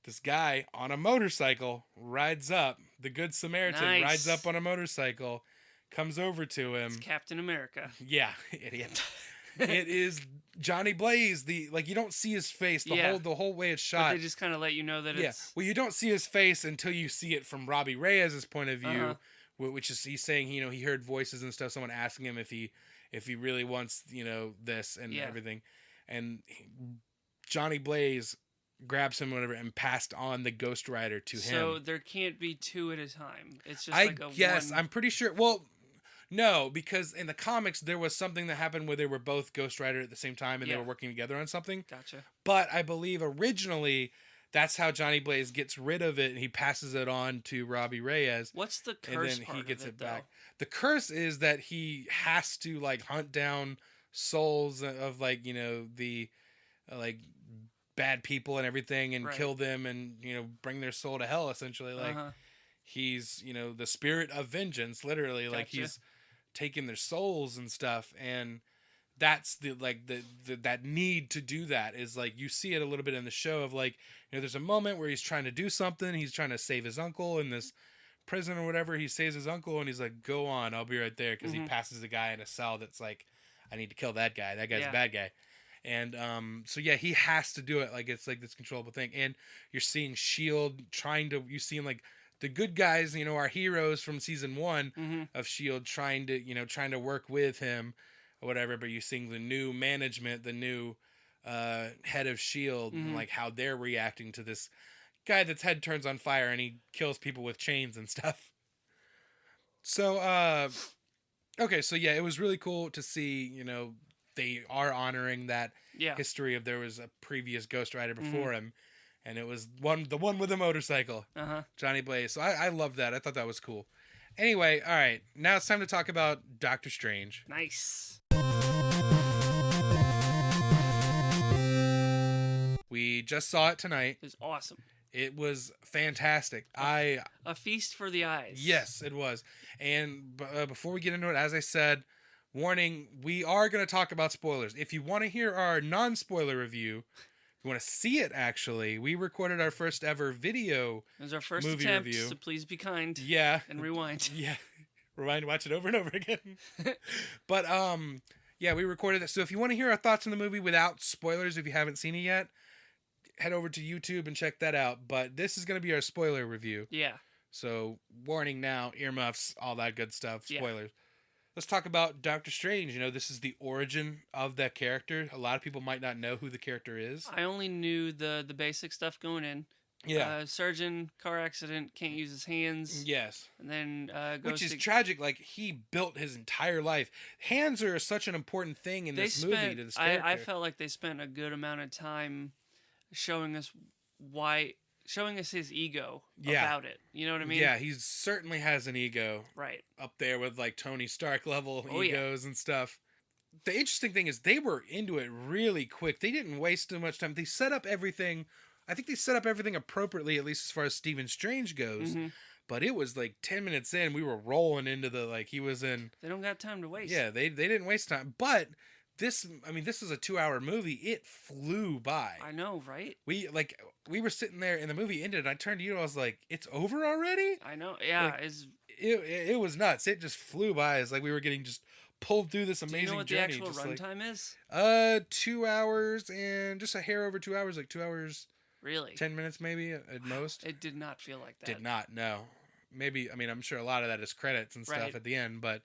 This guy on a motorcycle rides up. The Good Samaritan rides up on a motorcycle, comes over to him. It's Captain America. Yeah, idiot. It is Johnny Blaze. Like you don't see his face the whole way it's shot. But they just kind of let you know that it's. Well, you don't see his face until you see it from Robbie Reyes' point of view, which is he's saying, you know, he heard voices and stuff. Someone asking him if he really wants, you know, this and everything, and Johnny Blaze grabs him, whatever, and passed on the Ghost Rider to him. So there can't be two at a time. It's just I'm pretty sure. Well, no, because in the comics there was something that happened where they were both Ghost Rider at the same time and they were working together on something. Gotcha. But I believe originally that's how Johnny Blaze gets rid of it, and he passes it on to Robbie Reyes. What's the curse and then part he gets of it back. The curse is that he has to like hunt down souls of like, you know, the like bad people and everything, and kill them, and you know, bring their soul to hell essentially. Like he's, you know, the spirit of vengeance, literally. Like he's taking their souls and stuff, and that's the that need to do that is like you see it a little bit in the show of like, you know, there's a moment where he's trying to do something, he's trying to save his uncle in this prison or whatever. He saves his uncle and he's like, "Go on, I'll be right there," because he passes a guy in a cell that's like, "I need to kill that guy. That guy's a bad guy." And so yeah, he has to do it. Like it's like this controllable thing. And you're seeing S.H.I.E.L.D. you seeing like the good guys, you know, our heroes from season 1 of S.H.I.E.L.D. trying to work with him or whatever. But you're seeing the new management, the new head of S.H.I.E.L.D. and like how they're reacting to this guy that's head turns on fire and he kills people with chains and stuff. So okay, so yeah, it was really cool to see, you know, they are honoring that history of there was a previous Ghost Rider before him, and it was the one with the motorcycle, Johnny Blaze. So I loved that. I thought that was cool. Anyway, all right, now it's time to talk about Doctor Strange. Nice. We just saw it tonight. It was awesome. It was fantastic. A feast for the eyes. Yes, it was. And before we get into it, as I said, warning, we are going to talk about spoilers. If you want to hear our non-spoiler review, if you want to see it actually, we recorded our first ever video. It was our first movie attempt, review. So please be kind. Yeah. And rewind. Yeah. Rewind, watch it over and over again. But yeah, we recorded it. So if you want to hear our thoughts on the movie without spoilers, if you haven't seen it yet, head over to YouTube and check that out. But this is going to be our spoiler review. Yeah. So warning now, earmuffs, all that good stuff, spoilers. Let's talk about Doctor Strange. You know, this is the origin of that character. A lot of people might not know who the character is. I only knew the basic stuff going in. Yeah. Surgeon, car accident, can't use his hands. Yes. And then which is tragic. Like, he built his entire life. Hands are such an important thing in this movie to this character. I felt like they spent a good amount of time showing us his ego about it. You know what I mean? Yeah, he certainly has an ego. Right. Up there with like Tony Stark level egos and stuff. The interesting thing is they were into it really quick. They didn't waste too much time. They set up everything. I think they set up everything appropriately, at least as far as Stephen Strange goes. But it was like 10 minutes in, we were rolling into the like he was in. They don't got time to waste. Yeah, they didn't waste time. But this is a 2-hour movie. It flew by. I know, right? We were sitting there and the movie ended. And I turned to you and I was like, "It's over already?" I know. Yeah, like, it was nuts. It just flew by. It's like we were getting just pulled through this amazing journey. Do you know what the actual runtime is? 2 hours and just a hair over 2 hours, like 2 hours. Really? 10 minutes maybe at most. It did not feel like that. Did not. No. Maybe. I mean, I'm sure a lot of that is credits and stuff at the end, but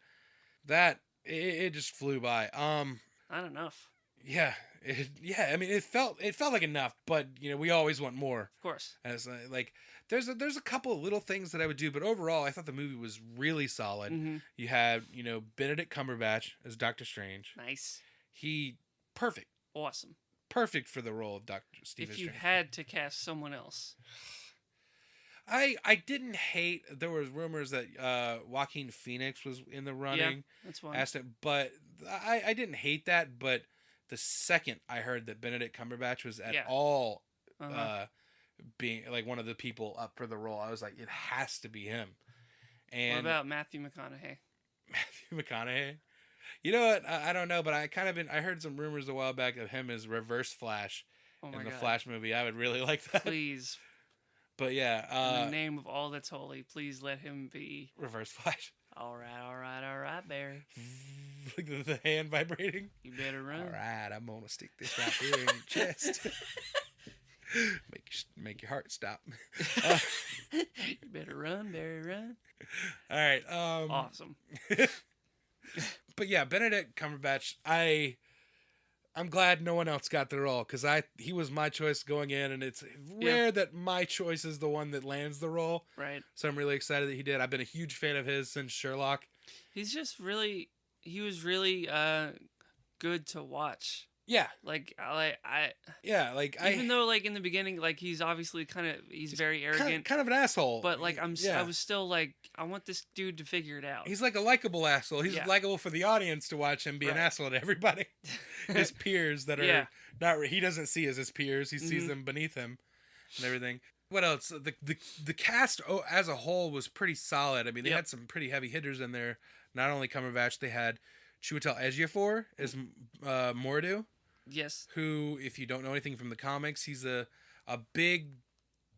that it just flew by. Not enough. Yeah. I mean, it felt like enough, but we always want more. Of course. As like, there's a couple of little things that I would do, but overall, I thought the movie was really solid. Mm-hmm. You had Benedict Cumberbatch as Doctor Strange. Nice. He perfect. Awesome. Perfect for the role of Doctor Stephen Strange. If you had to cast someone else. I didn't hate. There was rumors that Joaquin Phoenix was in the running. Yeah, that's one. But I didn't hate that. But the second I heard that Benedict Cumberbatch was at all being like one of the people up for the role, I was like, it has to be him. And what about Matthew McConaughey? Matthew McConaughey. You know what? I don't know, but I heard some rumors a while back of him as Reverse Flash in the Flash movie. I would really like that. Please. But yeah. In the name of all that's holy, please let him be Reverse Flash. All right, Barry. Like the hand vibrating. You better run. All right, I'm gonna stick this right here in your chest. Make your heart stop. You better run, Barry, run. All right. Awesome. But yeah, Benedict Cumberbatch, I'm glad no one else got the role because he was my choice going in, and it's rare that my choice is the one that lands the role. Right. So I'm really excited that he did. I've been a huge fan of his since Sherlock. He was really good to watch. Yeah. Like even though like in the beginning, like he's obviously he's very arrogant, kind of an asshole. But like I was still like, I want this dude to figure it out. He's like a likable asshole. He's likable for the audience to watch him be an asshole to everybody. His peers that are not. He doesn't see as his peers. He sees them beneath him, and everything. What else? The cast as a whole was pretty solid. I mean, they had some pretty heavy hitters in there. Not only Cumberbatch, they had Chiwetel Ejiofor as Mordo. Yes. Who, if you don't know anything from the comics, he's a big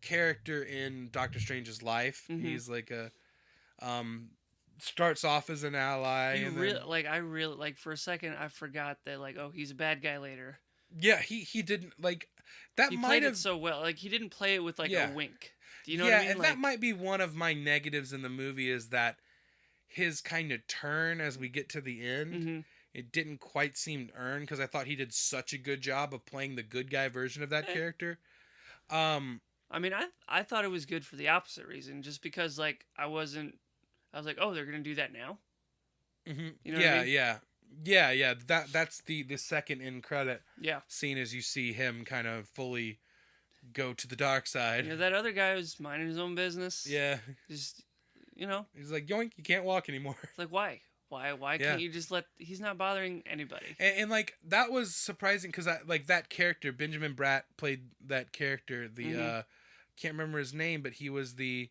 character in Doctor Strange's life. Mm-hmm. He's like starts off as an ally. I really for a second I forgot that he's a bad guy later. Yeah, he didn't like that. He played it so well. Like he didn't play it with a wink. Do you know what I mean? Yeah, and that might be one of my negatives in the movie is that his kind of turn as we get to the end. Mm-hmm. It didn't quite seem earned because I thought he did such a good job of playing the good guy version of that character. I mean, I thought it was good for the opposite reason, just because I was like, oh, they're gonna do that now. Mm-hmm. You know what I mean? Yeah. That's the second end credit scene as you see him kind of fully go to the dark side. That other guy was minding his own business. Yeah, just he's like, yoink, you can't walk anymore. It's like, why? Why can't you just he's not bothering anybody? And that was surprising because that character, Benjamin Bratt played that character. The can't remember his name, but he was the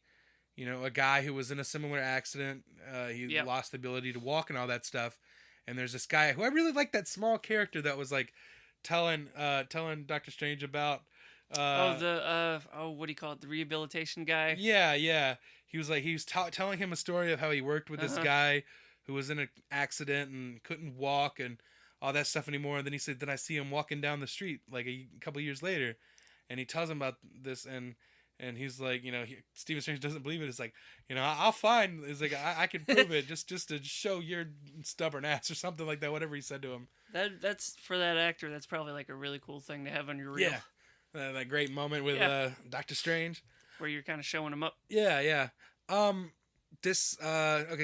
a guy who was in a similar accident. He lost the ability to walk and all that stuff. And there's this guy who I really like, that small character that was telling Doctor Strange about what do you call it, the rehabilitation guy? Yeah. He was telling him a story of how he worked with this guy who was in an accident and couldn't walk and all that stuff anymore. And then he said, then I see him walking down the street a couple years later, and he tells him about this, and he's like, Stephen Strange doesn't believe it. It's like, I'll find. It's like I can prove it just to show your stubborn ass or something like that. Whatever he said to him. That's for that actor. That's probably a really cool thing to have on your reel. Yeah, that great moment with Doctor Strange, where you're kind of showing him up. Yeah. Okay,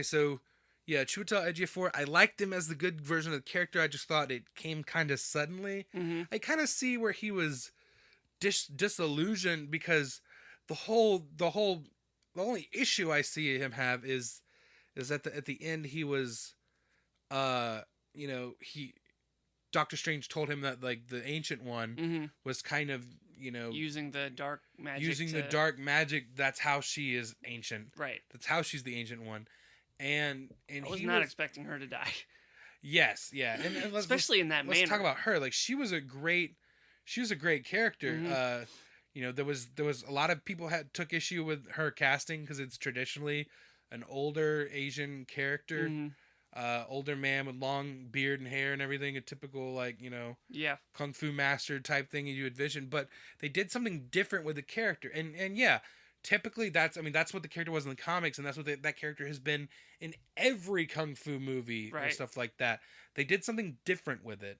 so. Yeah, Chiwetel Ejiofor, I liked him as the good version of the character. I just thought it came kind of suddenly. Mm-hmm. I kind of see where he was disillusioned because the only issue I see him have is at the end he was, Doctor Strange told him that the Ancient One was kind of using the dark magic. The dark magic. That's how she is ancient. Right. That's how she's the ancient one. And I was not expecting her to die. Yes, yeah, and especially in that manner. Let's talk about her. Like she was a great character. Mm-hmm. There was a lot of people took issue with her casting because it's traditionally an older Asian character, older man with long beard and hair and everything, a typical kung fu master type thing you would vision. But they did something different with the character, and yeah. Typically, that's what the character was in the comics, and that's what that character has been in every kung fu movie and stuff like that. They did something different with it,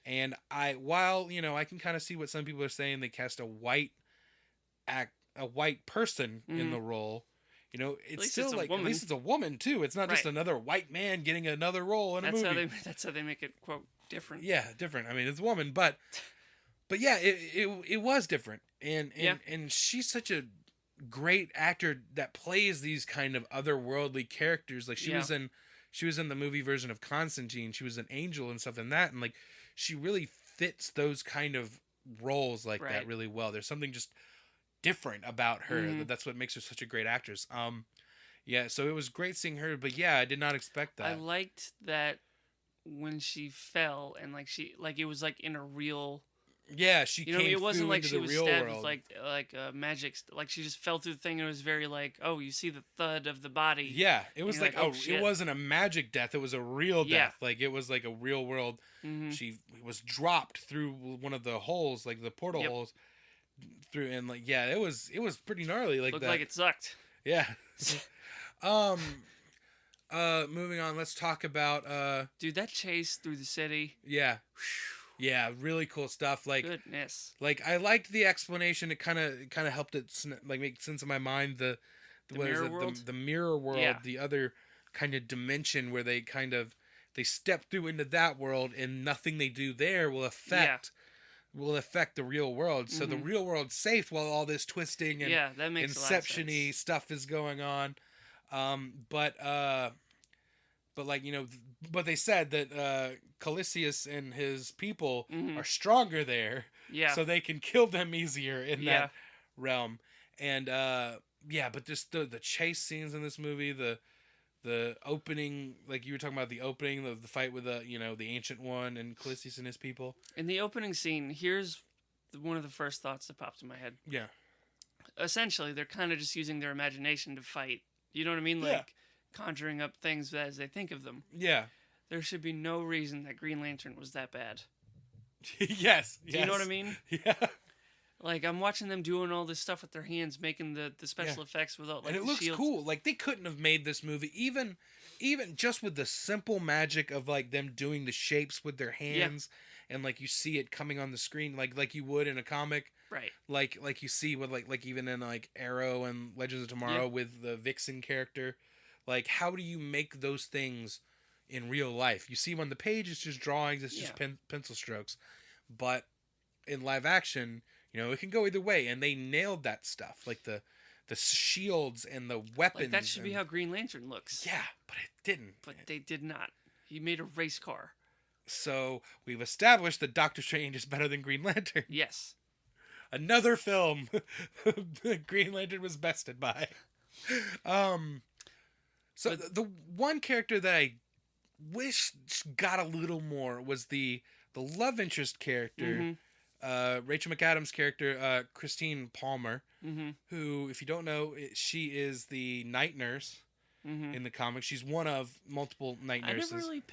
and I can kind of see what some people are saying. They cast a white person in the role. It's still like at least it's a woman too. It's not just another white man getting another role in a movie. That's how they make it quote different. Yeah, different. I mean, it's a woman, but yeah, it was different, and she's such a great actor that plays these kind of otherworldly characters. Like she was in the movie version of Constantine. She was an angel and stuff in that, and like she really fits those kind of roles like that really well. There's something just different about her. That's what makes her such a great actress. So it was great seeing her, but yeah, I did not expect that. I liked that when she fell and it was like in a real. Yeah, she came it wasn't like she was stabbed world. with like magic. Like she just fell through the thing and it was very like, oh, you see the thud of the body. Yeah, it was like it wasn't a magic death. It was a real death. Like it was like a real world. Mm-hmm. She was dropped through one of the holes, like the portal holes, through and it was pretty gnarly. Like looked like it sucked. Yeah. Moving on. Let's talk about dude, that chase through the city. Yeah. Yeah, really cool stuff. Like goodness. Like I liked the explanation. It kind of helped it make sense in my mind. The mirror world, the mirror world, the other kind of dimension where they step through into that world, and nothing they do there will affect the real world. So the real world's safe while all this twisting and that makes inception-y stuff is going on. But they said that Calisius and his people are stronger there, so they can kill them easier in that realm. And but just the chase scenes in this movie, the opening, like you were talking about the opening of the fight with the Ancient One and Calisius and his people. In the opening scene, here's one of the first thoughts that popped in my head. Yeah. Essentially, they're kind of just using their imagination to fight. You know what I mean? Like conjuring up things as they think of them. Yeah. There should be no reason that Green Lantern was that bad. Yes. Do you know what I mean? Yeah. Like, I'm watching them doing all this stuff with their hands, making the special effects without, like, and it looks shields. Cool. Like, they couldn't have made this movie, even just with the simple magic of, like, them doing the shapes with their hands, and, like, you see it coming on the screen, like you would in a comic. Right. Like you see with, like even in, like, Arrow and Legends of Tomorrow with the Vixen character. Like, how do you make those things in real life? You see them on the page, it's just drawings, it's just pencil strokes. But in live action, it can go either way, and they nailed that stuff. Like the shields and the weapons. Like, that should be how Green Lantern looks. Yeah, but it didn't. But they did not. He made a race car. So we've established that Doctor Strange is better than Green Lantern. Yes. Another film Green Lantern was bested by. So the one character that I wish got a little more was the love interest character, Rachel McAdams' character, Christine Palmer, who, if you don't know, she is the night nurse in the comics. She's one of multiple night nurses. I never really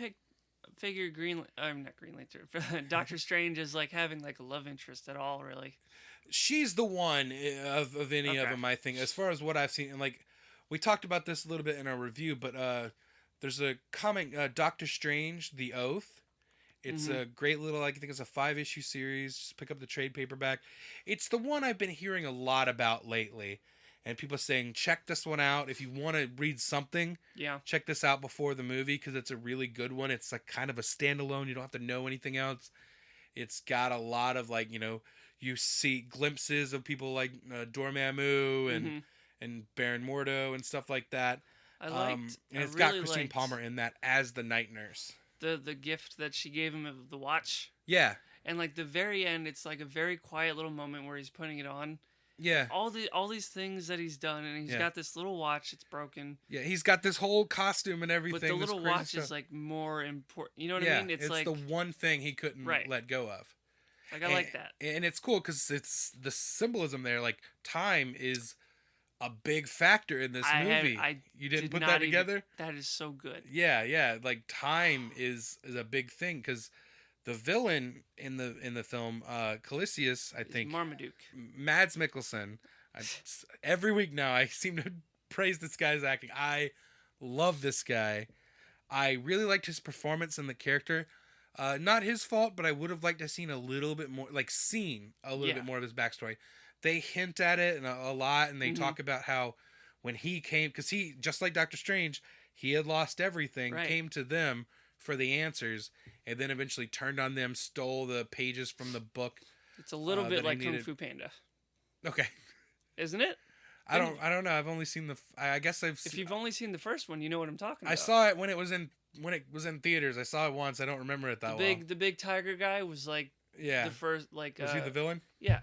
figured not Green Lantern, Doctor Strange as like having like a love interest at all, really. She's the one of any of them, I think, as far as what I've seen. And like, we talked about this a little bit in our review, but there's a comic, Doctor Strange, The Oath. It's a great little, I think it's a 5-issue series. Just pick up the trade paperback. It's the one I've been hearing a lot about lately. And people saying, check this one out. If you want to read something, check this out before the movie, because it's a really good one. It's like kind of a standalone. You don't have to know anything else. It's got a lot of, like, you see glimpses of people like Dormammu and Baron Mordo and stuff like that. And it's got Christine Palmer in that as the night nurse. The gift that she gave him of the watch. Yeah. And like the very end, it's like a very quiet little moment where he's putting it on. Yeah. All these things that he's done, and he's got this little watch that's broken. Yeah, he's got this whole costume and everything. But the little watch is like more important. You know what I mean? It's like the one thing he couldn't let go of. Like I like that. And it's cool because it's the symbolism there. Like time is a big factor in this movie. You didn't put that together? That is so good. Yeah. Like time is a big thing because the villain in the film, Calisius, I think, Marmaduke. Mads Mikkelsen. Every week now, I seem to praise this guy's acting. I love this guy. I really liked his performance and the character. Not his fault, but I would have liked to have seen a little bit more, bit more of his backstory. They hint at it a lot, and they talk about how when he came, because he, just like Doctor Strange, he had lost everything, came to them for the answers, and then eventually turned on them, stole the pages from the book. It's a little bit like Kung Fu Panda. Okay. Isn't it? I don't know. I've only seen If you've only seen the first one, you know what I'm talking about. I saw it when it was in theaters. I saw it once. I don't remember it that well. The big tiger guy was like the first like. Was he the villain? Yeah.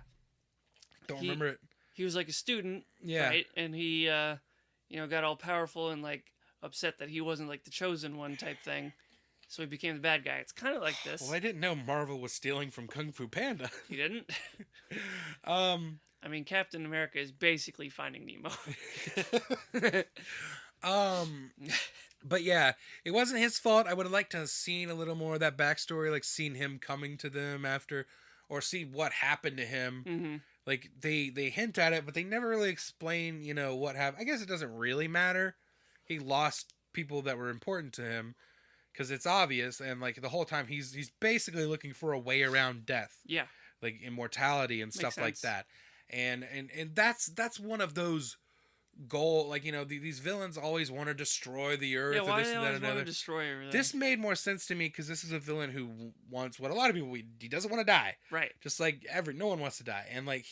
Don't remember it. He was like a student, right? And he, got all powerful and like upset that he wasn't like the chosen one type thing. So he became the bad guy. It's kind of like this. Well, I didn't know Marvel was stealing from Kung Fu Panda. You didn't? I mean, Captain America is basically Finding Nemo. But yeah, it wasn't his fault. I would have liked to have seen a little more of that backstory, like seen him coming to them after, or see what happened to him. Mm-hmm. Like they hint at it, but they never really explain, what happened. I guess it doesn't really matter. He lost people that were important to him. Because it's obvious, and like the whole time he's basically looking for a way around death, like immortality and stuff like that, and that's one of those goal, like these villains always want to destroy the earth or this and that and another. Destroy everything. This made more sense to me because this is a villain who wants what a lot of people he doesn't want to die, right? Just like no one wants to die, and like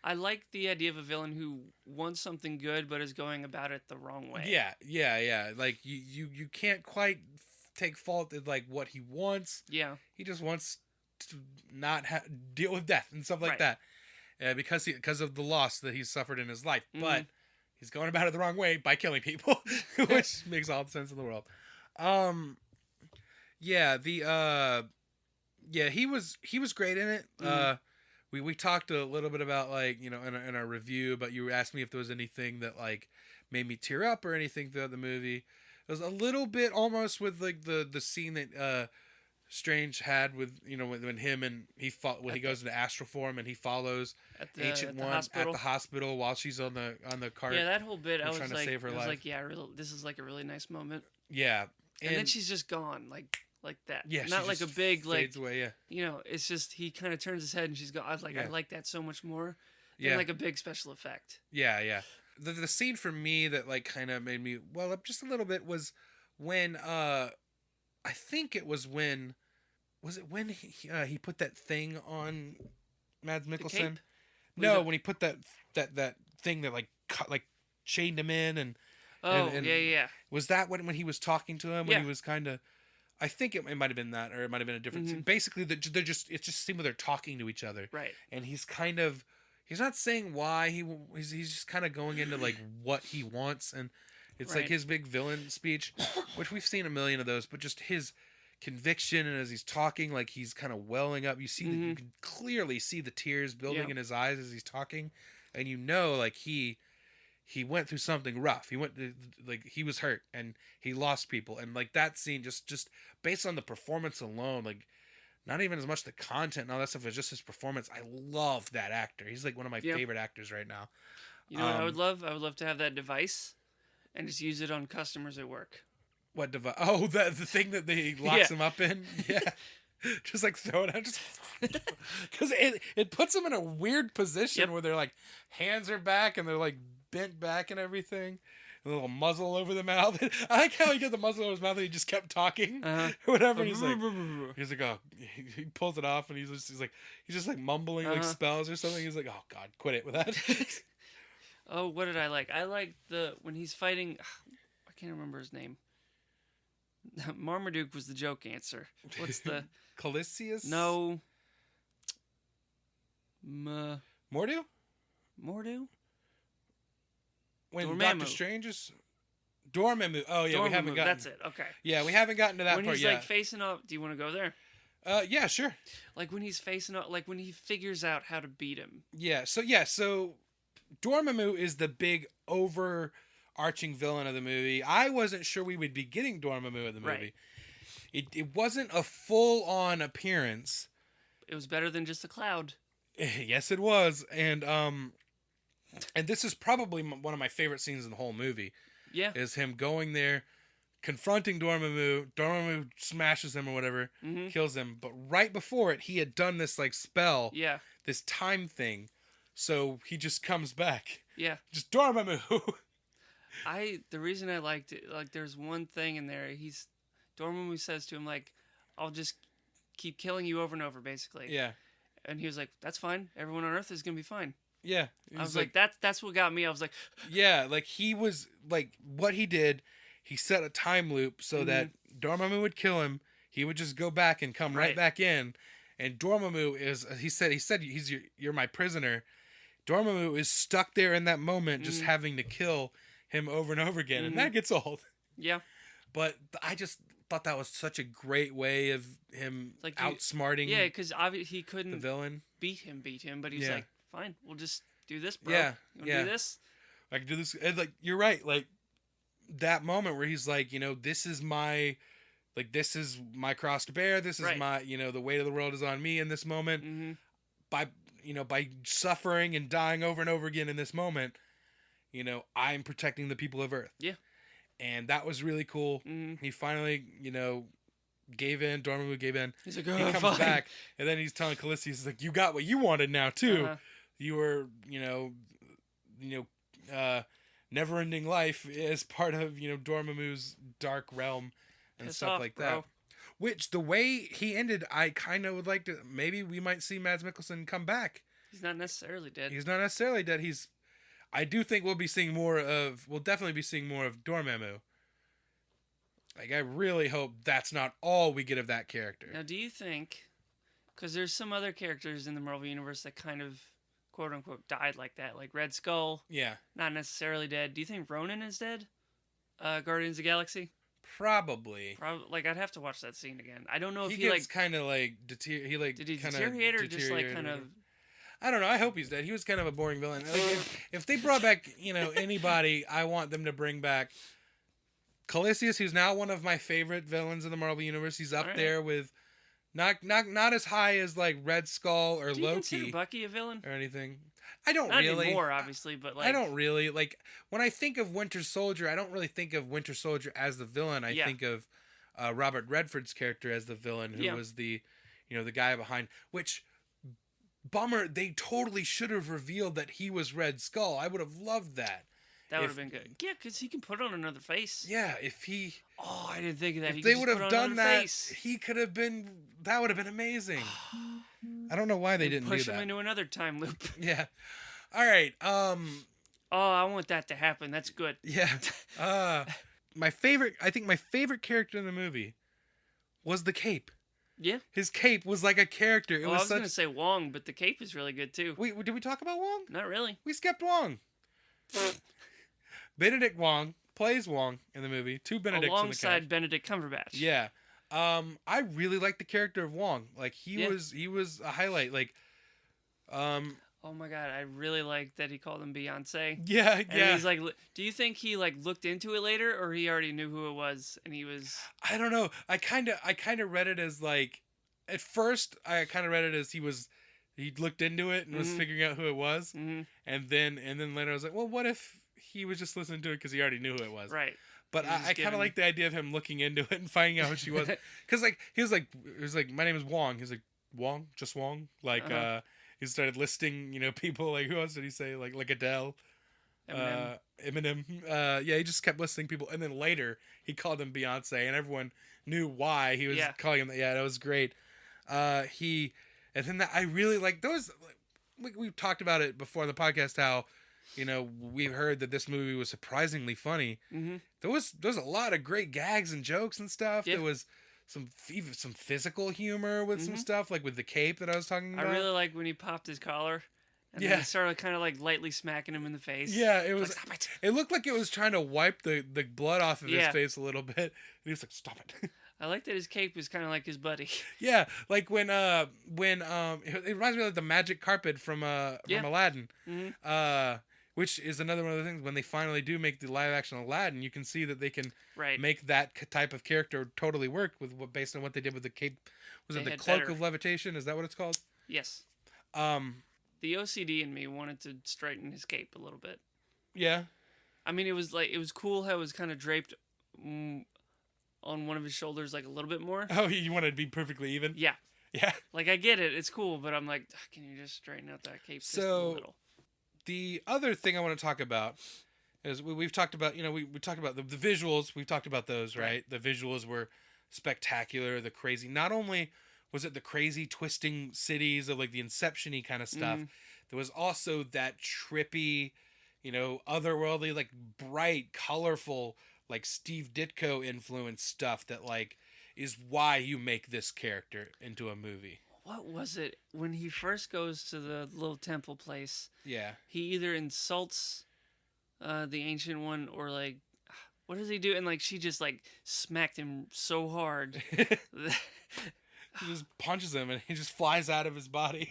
I like the idea of a villain who wants something good but is going about it the wrong way. Yeah. Like you can't quite take fault at like what he wants. Yeah, he just wants to not deal with death and stuff like that, because of the loss that he's suffered in his life. But he's going about it the wrong way by killing people, which makes all the sense in the world. He was great in it. We talked a little bit about like in our review, but you asked me if there was anything that like made me tear up or anything throughout the movie. It was a little bit almost with like the scene that Strange had with when him and he goes into astral form and he follows Ancient One at the hospital while she's on the cart. Yeah, that whole bit I was trying like, to save her life. This is like a really nice moment. Yeah, and then she's just gone like that. Yeah, not like a big fades away. Yeah, it's just he kind of turns his head and she's gone. I was like, I like that so much more than like a big special effect. Yeah. The scene for me that like kind of made me well up just a little bit was when I think it was when he put that thing on Mads Mikkelsen? No, when he put that thing that like cut, like chained him in and yeah. Was that when he was talking to him when he was kind of? I think it might have been that, or it might have been a different scene. Basically, it's just a scene where they're talking to each other, right? And he's not saying why he's just kind of going into like what he wants, and it's like his big villain speech, which we've seen a million of those, but just his conviction, and as he's talking, like he's kind of welling up. You see that you can clearly see the tears building in his eyes as he's talking, and like he went through something rough. He he was hurt and he lost people, and like that scene just based on the performance alone, like. Not even as much the content and all that stuff, it's just his performance. I love that actor. He's like one of my favorite actors right now. You know what I would love? I would love to have that device and just use it on customers at work. What device? Oh, the thing that they locks him up in? Yeah. Just like throw it out. Just because it puts them in a weird position where they're like, hands are back and they're like bent back and everything. A little muzzle over the mouth. I like how he did the muzzle over his mouth and he just kept talking or whatever. And he's like, oh, he pulls it off and he's just like mumbling like spells or something. He's like, oh God, quit it with that. Oh, what did I like? I like when he's fighting. I can't remember his name. Marmaduke was the joke answer. What's the Calisius? No. Mordu? Mordu? When Dormammu. Doctor Strange is... Dormammu. Oh, yeah, Dormammu, we haven't gotten... That's it, okay. Yeah, we haven't gotten to that when part he's yet. Like facing off... Do you want to go there? Yeah, sure. Like when he's facing off... Like when he figures out how to beat him. So Dormammu is the big overarching villain of the movie. I wasn't sure we would be getting Dormammu in the movie. Right. It wasn't a full-on appearance. It was better than just a cloud. Yes, it was. And this is probably one of my favorite scenes in the whole movie. Yeah. Is him going there, confronting Dormammu. Dormammu smashes him or whatever, kills him. But right before it, he had done this like spell. Yeah. This time thing. So he just comes back. Yeah. Just Dormammu. The reason I liked it, like there's one thing in there, Dormammu says to him, like, I'll just keep killing you over and over, basically. Yeah. And he was like, that's fine. Everyone on Earth is going to be fine. Yeah. I was like, that's what got me. I was like... Yeah, like, he was, like, what he did, he set a time loop so that Dormammu would kill him, he would just go back and come right back in, and Dormammu is, he said you're my prisoner. Dormammu is stuck there in that moment, just having to kill him over and over again, and that gets old. Yeah. But I just thought that was such a great way of him like outsmarting. Yeah, because obviously he couldn't the villain beat him, but he's like, fine, we'll just do this, bro. Yeah, you wanna do this? I can do this. And like, you're right. Like that moment where he's like, this is my cross to bear. This is my, the weight of the world is on me in this moment. By suffering and dying over and over again in this moment, I'm protecting the people of Earth. Yeah. And that was really cool. He finally, gave in. Dormammu gave in. He's like, he comes back, and then he's telling Khaleesi, he's like, you got what you wanted now too. You were, never-ending life is part of, Dormammu's dark realm and stuff like that. Which, the way he ended, I kind of would like to... Maybe we might see Mads Mikkelsen come back. He's not necessarily dead. I do think we'll definitely be seeing more of Dormammu. Like, I really hope that's not all we get of that character. Now, do you think... Because there's some other characters in the Marvel Universe that kind of, quote-unquote, died like that. Like Red Skull. Yeah. Not necessarily dead. Do you think Ronan is dead? Guardians of the Galaxy? Probably. Like, I'd have to watch that scene again. I don't know if he gets kind of like... Did he deteriorate or just like kind of... I don't know. I hope he's dead. He was kind of a boring villain. Like, if they brought back, anybody, I want them to bring back Khaleesi, who's now one of my favorite villains in the Marvel Universe. He's up there with not as high as like Red Skull or Loki. Do you consider Bucky a villain or anything? I don't not really. Anymore, obviously, but like I don't really like when I think of Winter Soldier. I don't really think of Winter Soldier as the villain. I think of Robert Redford's character as the villain, who was the the guy behind. Which bummer! They totally should have revealed that he was Red Skull. I would have loved that. That would have been good. Yeah, because he can put on another face. Yeah, if he... Oh, I didn't think of that. If they would have done that, he could have been... That would have been amazing. I don't know why they didn't do that. Push him into another time loop. Yeah. All right. Oh, I want that to happen. That's good. Yeah. I think my favorite character in the movie was the cape. Yeah. His cape was like a character. I was going to say Wong, but the cape is really good too. Wait, did we talk about Wong? Not really. We skipped Wong. Benedict Wong plays Wong in the movie. Two Benedicts alongside Benedict Cumberbatch. Yeah. I really like the character of Wong. Like he was a highlight. Like oh my god, I really like that he called him Beyonce. Yeah, and he's like, do you think he like looked into it later, or he already knew who it was and he was? I don't know. I kind of read it as like, at first I kind of read it as he looked into it and was figuring out who it was, and then later I was like, well, what if he was just listening to it because he already knew who it was? Right. But I kind of like the idea of him looking into it and finding out who she was, because like he was like, my name is Wong. He's like, Wong, just Wong. Like he started listing people, like who else did he say, like Adele, Eminem. He just kept listing people, and then later he called him Beyonce, and everyone knew why he was calling him that. Yeah, that was great. And then I really like those. We've talked about it before on the podcast how. We've heard that this movie was surprisingly funny. There was a lot of great gags and jokes and stuff. Yeah. There was even some physical humor with some Mm-hmm. stuff, like with the cape that I was talking I about. really like when he popped his collar, and then Yeah. he started kind of like lightly smacking him in the face. Yeah, it was. Like, stop it. It looked like it was trying to wipe the blood off of his Yeah. face a little bit. And he was like, "Stop it." I like that his cape was kind of like his buddy. Yeah, like when it reminds me of like the magic carpet from Yeah. Aladdin. Mm-hmm. Which is another one of the things when they finally do make the live action Aladdin, you can see that they can Right. make that type of character totally work with based on what they did with the cape. Was They it the had cloak better- of levitation? Is that what it's called? Yes. Um, The OCD in me wanted to straighten his cape a little bit. yeah. I mean, it was cool how it was kind of draped on one of his shoulders like a little bit more. Oh, you want it to be perfectly even? Yeah. Yeah. Like I get it, it's cool, but I'm like, can you just straighten out that cape just a little? The other thing I want to talk about is we've talked about, we talked about the visuals. We've talked about those, right? The visuals were spectacular. The crazy, not only was it the crazy twisting cities of like the Inception-y kind of stuff, there was also that trippy, otherworldly, like bright, colorful, like Steve Ditko influence stuff that like is why you make this character into a movie. What was it when he first goes to the little temple place? Yeah. He either insults the ancient one or like, what does he do? And like she just like smacked him so hard. He just punches him and he just flies out of his body.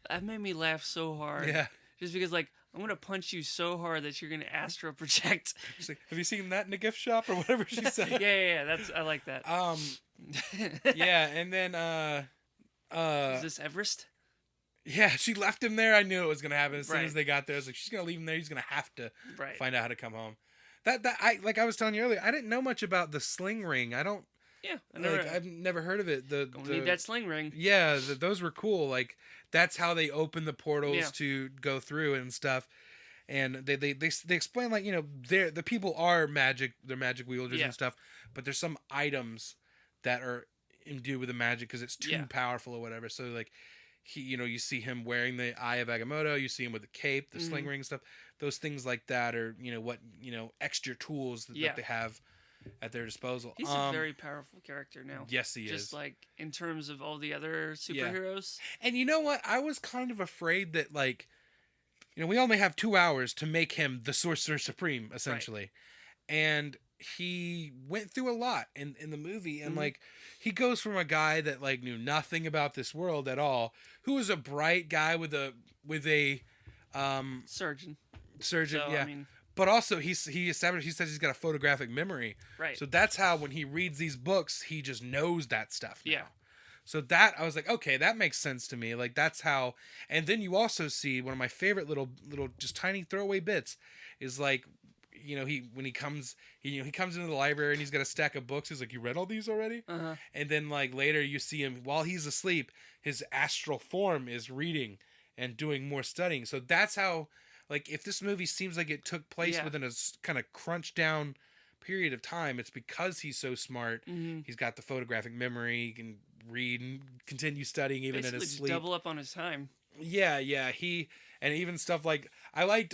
That made me laugh so hard. Yeah. Just because like I'm gonna punch you so hard that you're gonna astral project. She's like, have you seen that in a gift shop or whatever she said? Yeah. I like that. Yeah, and then Is this Everest? yeah, she left him there. I knew it was gonna happen as soon Right. as they got there. I was like, she's gonna leave him there. He's gonna have to Right. find out how to come home. That I like I was telling you earlier. I didn't know much about the sling ring. I don't. Yeah. I've never heard of it. Gonna need that sling ring. Yeah, those were cool. Like that's how they open the portals Yeah. to go through and stuff. And they explain like the people are magic. They're magic wielders Yeah. and stuff. But there's some items that are imbued with the magic because it's too powerful or whatever. So like he, you see him wearing the Eye of Agamotto. You see him with the cape, the sling ring stuff. Those things like that are extra tools that they have at their disposal. He's a very powerful character now. Yes, he is. Just like in terms of all the other superheroes. And you know what? I was kind of afraid that like, we only have 2 hours to make him the Sorcerer Supreme, essentially. Right. And he went through a lot in the movie. And like, he goes from a guy that like knew nothing about this world at all, who was a bright guy with a surgeon. So, yeah. I mean, but also he says he's got a photographic memory. Right. So that's how when he reads these books, he just knows that stuff now. Yeah. So that I was like, okay, that makes sense to me. Like that's how. And then you also see one of my favorite little just tiny throwaway bits is like, when he comes into the library and he's got a stack of books. He's like, you read all these already? Uh-huh. And then like later you see him while he's asleep, his astral form is reading and doing more studying. So that's how. Like, if this movie seems like it took place within a kind of crunch down period of time, it's because he's so smart. He's got the photographic memory. He can read and continue studying even in his sleep. Double up on his time. Yeah. And even stuff like, I liked,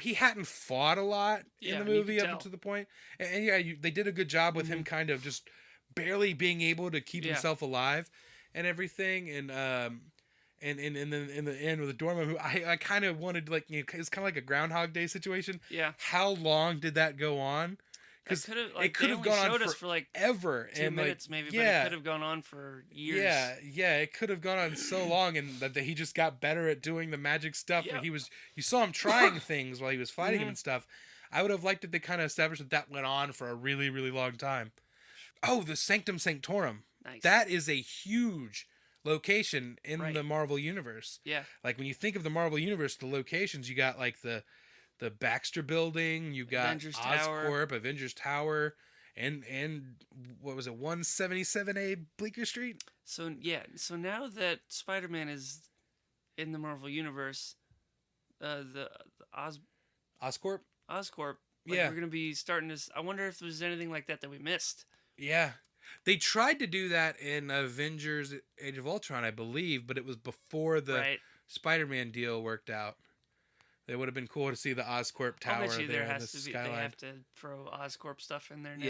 he hadn't fought a lot in the movie up to the point. And they did a good job with him kind of just barely being able to keep himself alive and everything. And in the end with the Dormammu, I kind of wanted like it's kind of like a Groundhog Day situation. Yeah. How long did that go on? Because it could have gone on for like ever 2 minutes maybe, but it could have gone on for years. Yeah, it could have gone on so long, and that he just got better at doing the magic stuff. Yeah. And you saw him trying things while he was fighting him and stuff. I would have liked it. They kind of established that went on for a really, really long time. Oh, the Sanctum Sanctorum. Nice. That is a huge location in the Marvel universe. Yeah. Like when you think of the Marvel universe, the locations, you got like the Baxter Building, you got Avengers Oscorp, Avengers Tower, and what was it, 177A Bleecker Street? So now that Spider-Man is in the Marvel universe, the Oscorp? Oscorp, we're gonna be starting to. I wonder if there's anything like that we missed. Yeah. They tried to do that in Avengers Age of Ultron, I believe, but it was before the Spider-Man deal worked out. It would have been cool to see the Oscorp Tower. I bet you there has the to be. skyline. They have to throw Oscorp stuff in there now.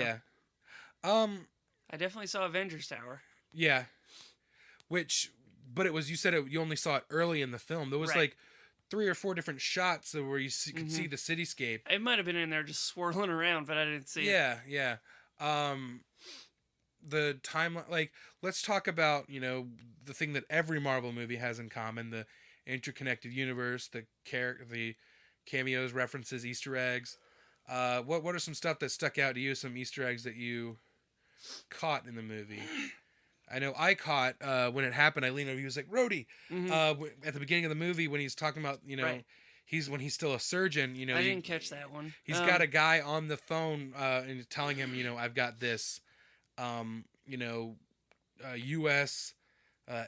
Yeah. I definitely saw Avengers Tower. Yeah, but it was, you said you only saw it early in the film. There was like 3 or 4 different shots where you could see the cityscape. It might have been in there just swirling around, but I didn't see it. Yeah. The timeline, like, let's talk about, the thing that every Marvel movie has in common: the interconnected universe, the cameos, references, Easter eggs. What are some stuff that stuck out to you? Some Easter eggs that you caught in the movie? I know I caught when it happened. I leaned over. He was like, "Rhodey," at the beginning of the movie when he's talking about he's still a surgeon. I didn't catch that one. He's got a guy on the phone and telling him, I've got this, U.S.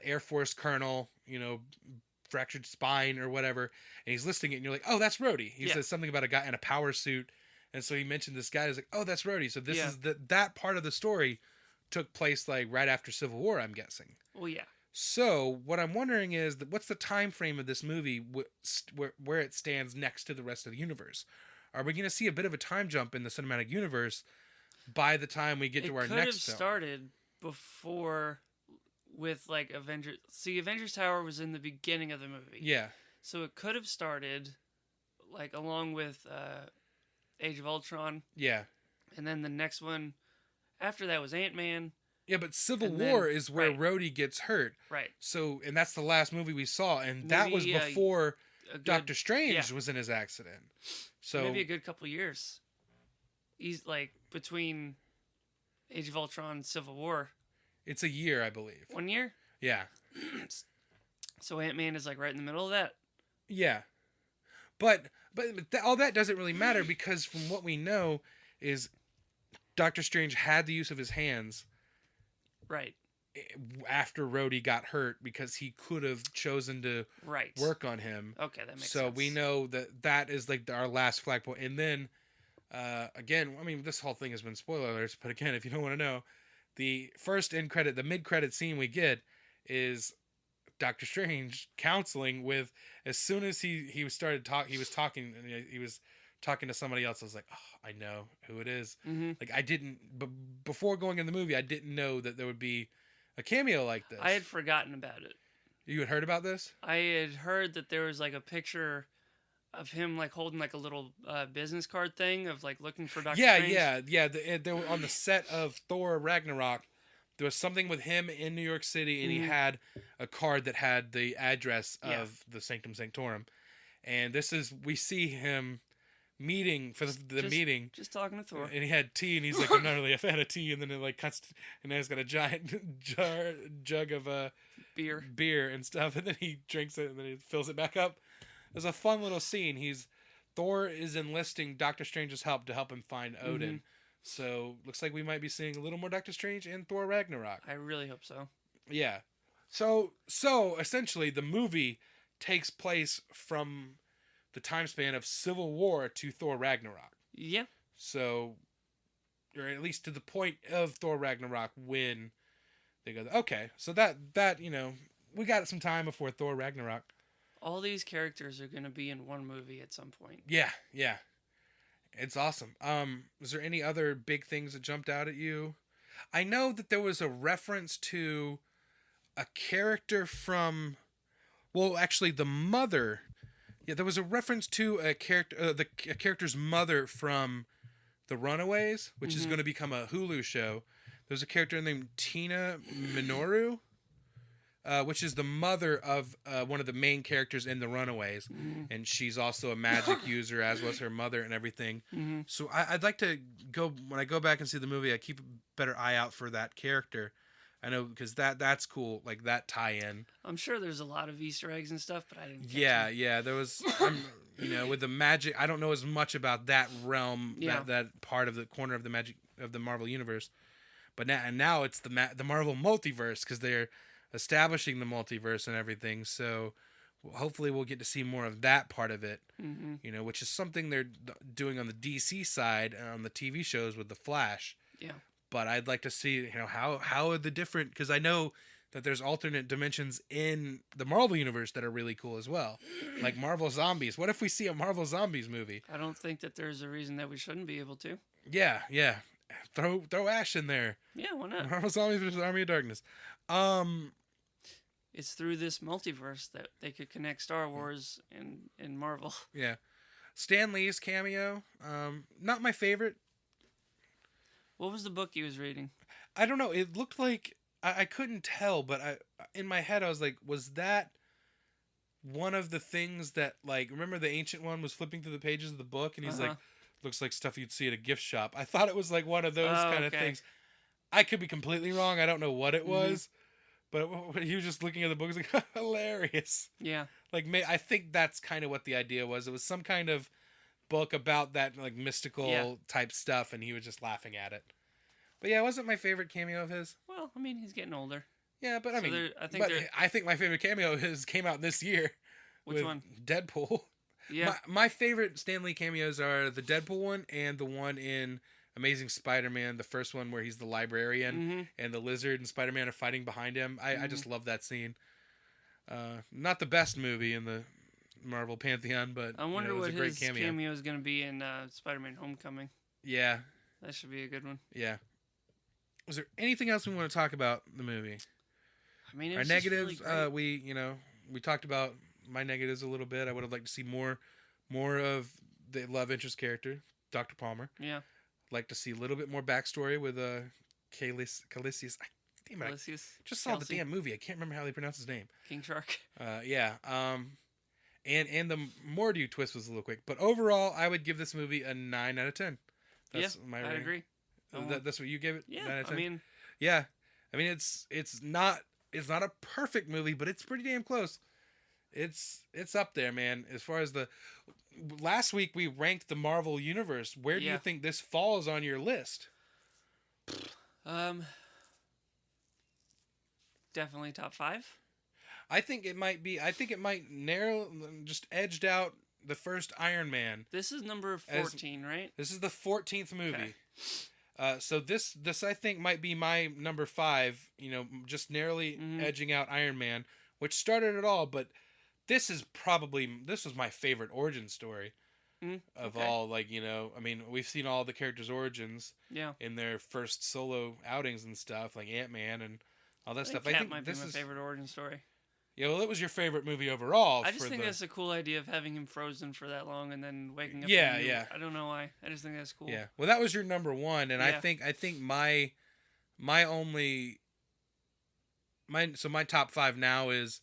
Air Force colonel, fractured spine or whatever, and he's listing it, and you're like, oh, that's Rhodey. He says something about a guy in a power suit, and so he mentioned this guy. He's like, oh, that's Rhodey. So this is that part of the story took place like right after Civil War, I'm guessing. Well, yeah. So what I'm wondering is what's the time frame of this movie where it stands next to the rest of the universe? Are we going to see a bit of a time jump in the cinematic universe by the time we get to our next film? It could have started before with like Avengers. See, Avengers Tower was in the beginning of the movie. Yeah. So it could have started like along with Age of Ultron. Yeah. And then the next one after that was Ant-Man. Yeah, but Civil War is where Rhodey gets hurt. Right. So, and that's the last movie we saw, and that was before Doctor Strange was in his accident. So maybe a good couple years. He's like between Age of Ultron and Civil War. It's a year, I believe. 1 year? Yeah. So Ant-Man is like right in the middle of that. Yeah. But all that doesn't really matter because from what we know is Doctor Strange had the use of his hands. Right. After Rhodey got hurt because he could have chosen to work on him. Okay, that makes sense. So we know that is like our last flagpole. And then, again, I mean, this whole thing has been spoiler alerts, but again, if you don't want to know, the first the mid-credit scene we get is Doctor Strange counseling with, as soon as he was talking to somebody else. I was like, oh, I know who it is. Mm-hmm. Like but before going in the movie, I didn't know that there would be a cameo like this. I had forgotten about it. You had heard about this? I had heard that there was like a picture of him like holding like a little business card thing of like looking for Doctor Strange. Yeah. They were on the set of Thor Ragnarok. There was something with him in New York City, and he had a card that had the address of the Sanctum Sanctorum. And we see him meeting for the meeting, just talking to Thor, and he had tea, and he's like, I'm not really a fan of tea, and then it like cuts, and then he's got a giant jug of beer and stuff, and then he drinks it, and then he fills it back up. It was a fun little scene. Thor is enlisting Doctor Strange's help to help him find Odin. Mm-hmm. So looks like we might be seeing a little more Doctor Strange in Thor Ragnarok. I really hope so. Yeah. So essentially the movie takes place from the time span of Civil War to Thor Ragnarok. Yeah. So, or at least to the point of Thor Ragnarok when they go, okay, so that we got some time before Thor Ragnarok. All these characters are going to be in one movie at some point. Yeah. It's awesome. Was there any other big things that jumped out at you? I know that there was a reference to a character from, actually the mother. Yeah, there was a reference to a character's mother from The Runaways, which is going to become a Hulu show. There's a character named Tina Minoru, which is the mother of one of the main characters in The Runaways, and she's also a magic user, as was her mother and everything. Mm-hmm. So I'd like to when I go back and see the movie, I keep a better eye out for that character. I know, because that's cool, like that tie-in. I'm sure there's a lot of Easter eggs and stuff, but I didn't catch them. Yeah, there was, with the magic, I don't know as much about that realm, that part of the corner of the magic of the Marvel Universe. But now it's the Marvel Multiverse, because they're establishing the multiverse and everything, so hopefully we'll get to see more of that part of it, which is something they're doing on the DC side, on the TV shows with The Flash. Yeah. But I'd like to see, how are the different, because I know that there's alternate dimensions in the Marvel Universe that are really cool as well. Like Marvel Zombies. What if we see a Marvel Zombies movie? I don't think that there's a reason that we shouldn't be able to. Yeah. throw Ash in there. Yeah, why not? Marvel Zombies vs. Army of Darkness. It's through this multiverse that they could connect Star Wars and Marvel. Yeah. Stan Lee's cameo. Not my favorite. What was the book he was reading? I don't know. It looked like I couldn't tell, but in my head I was like, was that one of the things that, like, remember the Ancient One was flipping through the pages of the book and he's like, looks like stuff you'd see at a gift shop. I thought it was like one of those kind of things. I could be completely wrong. I don't know what it was, but he was just looking at the book. He was like, hilarious. Yeah. Like, I think that's kind of what the idea was. It was some kind of book about that, like, mystical type stuff, and he was just laughing at it. But yeah, it wasn't my favorite cameo of his. Well, I mean, he's getting older. Yeah, but I think my favorite cameo of his came out this year. Which one? Deadpool. Yeah. My favorite Stan Lee cameos are the Deadpool one and the one in Amazing Spider-Man, the first one where he's the librarian and the lizard and Spider-Man are fighting behind him. I just love that scene. Not the best movie in the Marvel Pantheon, but I wonder it was what a great his cameo is going to be in Spider-Man Homecoming. Yeah. That should be a good one. Yeah. Was there anything else we want to talk about the movie? I mean, our negatives, we talked about my negatives a little bit. I would have liked to see more of the love interest character, Dr. Palmer. Yeah. Like to see a little bit more backstory with Calisius. Damn it, I just saw the damn movie. I can't remember how they pronounce his name. King Shark. Yeah. And the Mordu twist was a little quick, but overall, I would give this movie a 9 out of 10. That's my rating. I agree. That's what you gave it? Yeah. 9 out of 10? I mean, yeah. I mean, it's not a perfect movie, but it's pretty damn close. It's up there, man. As far as last week we ranked the Marvel Universe. Where do you think this falls on your list? Definitely top 5. I think it might narrow, just edged out the first Iron Man. This is number 14, right? This is the 14th movie. Okay. So this I think might be my number 5. Just narrowly edging out Iron Man, which started it all. But this was my favorite origin story of all. Like, I mean, we've seen all the characters' origins in their first solo outings and stuff, like Ant-Man and all that stuff. I think might be my favorite origin story. Yeah, well, it was your favorite movie overall. I just think that's a cool idea of having him frozen for that long and then waking up. Yeah. I don't know why. I just think that's cool. Yeah. Well, that was your number 1, and I think my top 5 now is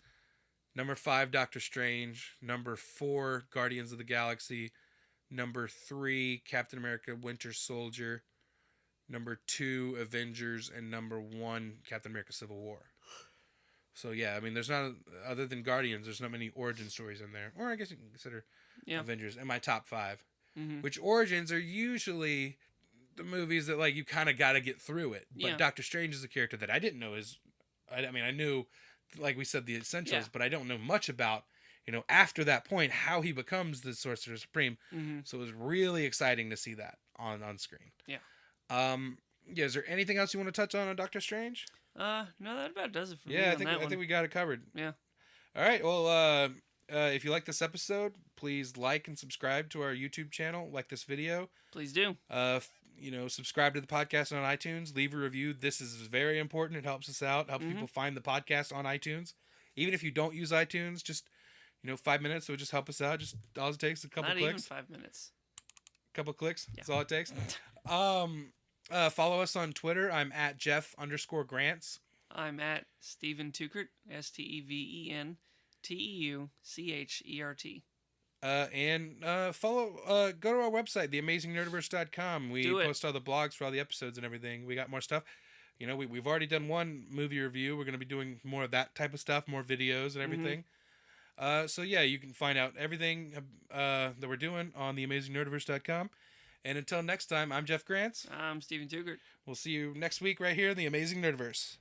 number 5 Doctor Strange, number 4 Guardians of the Galaxy, number 3 Captain America Winter Soldier, number 2 Avengers, and number 1 Captain America Civil War. So yeah, I mean, there's not, other than Guardians, there's not many origin stories in there. Or I guess you can consider Avengers in my top 5. Which origins are usually the movies that, like, you kind of got to get through it. But Doctor Strange is a character that I didn't know I knew, like we said, the essentials, but I don't know much about, after that point, how he becomes the Sorcerer Supreme. So it was really exciting to see that on screen. Yeah. Is there anything else you want to touch on Doctor Strange? No, that about does it for me. Yeah, I think we got it covered. Yeah. All right. Well, if you like this episode, please like and subscribe to our YouTube channel. Like this video. Please do. Subscribe to the podcast on iTunes. Leave a review. This is very important. It helps us out. Helps people find the podcast on iTunes. Even if you don't use iTunes, just 5 minutes. So just help us out. Just all it takes a couple clicks. Not even 5 minutes. Couple clicks. Yeah. That's all it takes. Follow us on Twitter. I'm at Jeff_Grants. I'm at Steven Tukert, StevenTeuchert. And follow. Go to our website, theamazingnerdiverse.com. We post all the blogs for all the episodes and everything. We got more stuff. We've already done one movie review. We're going to be doing more of that type of stuff, more videos and everything. So yeah, you can find out everything that we're doing on theamazingnerdiverse.com. And until next time, I'm Jeff Grants. I'm Steven Tukert. We'll see you next week right here in the Amazing Nerdiverse.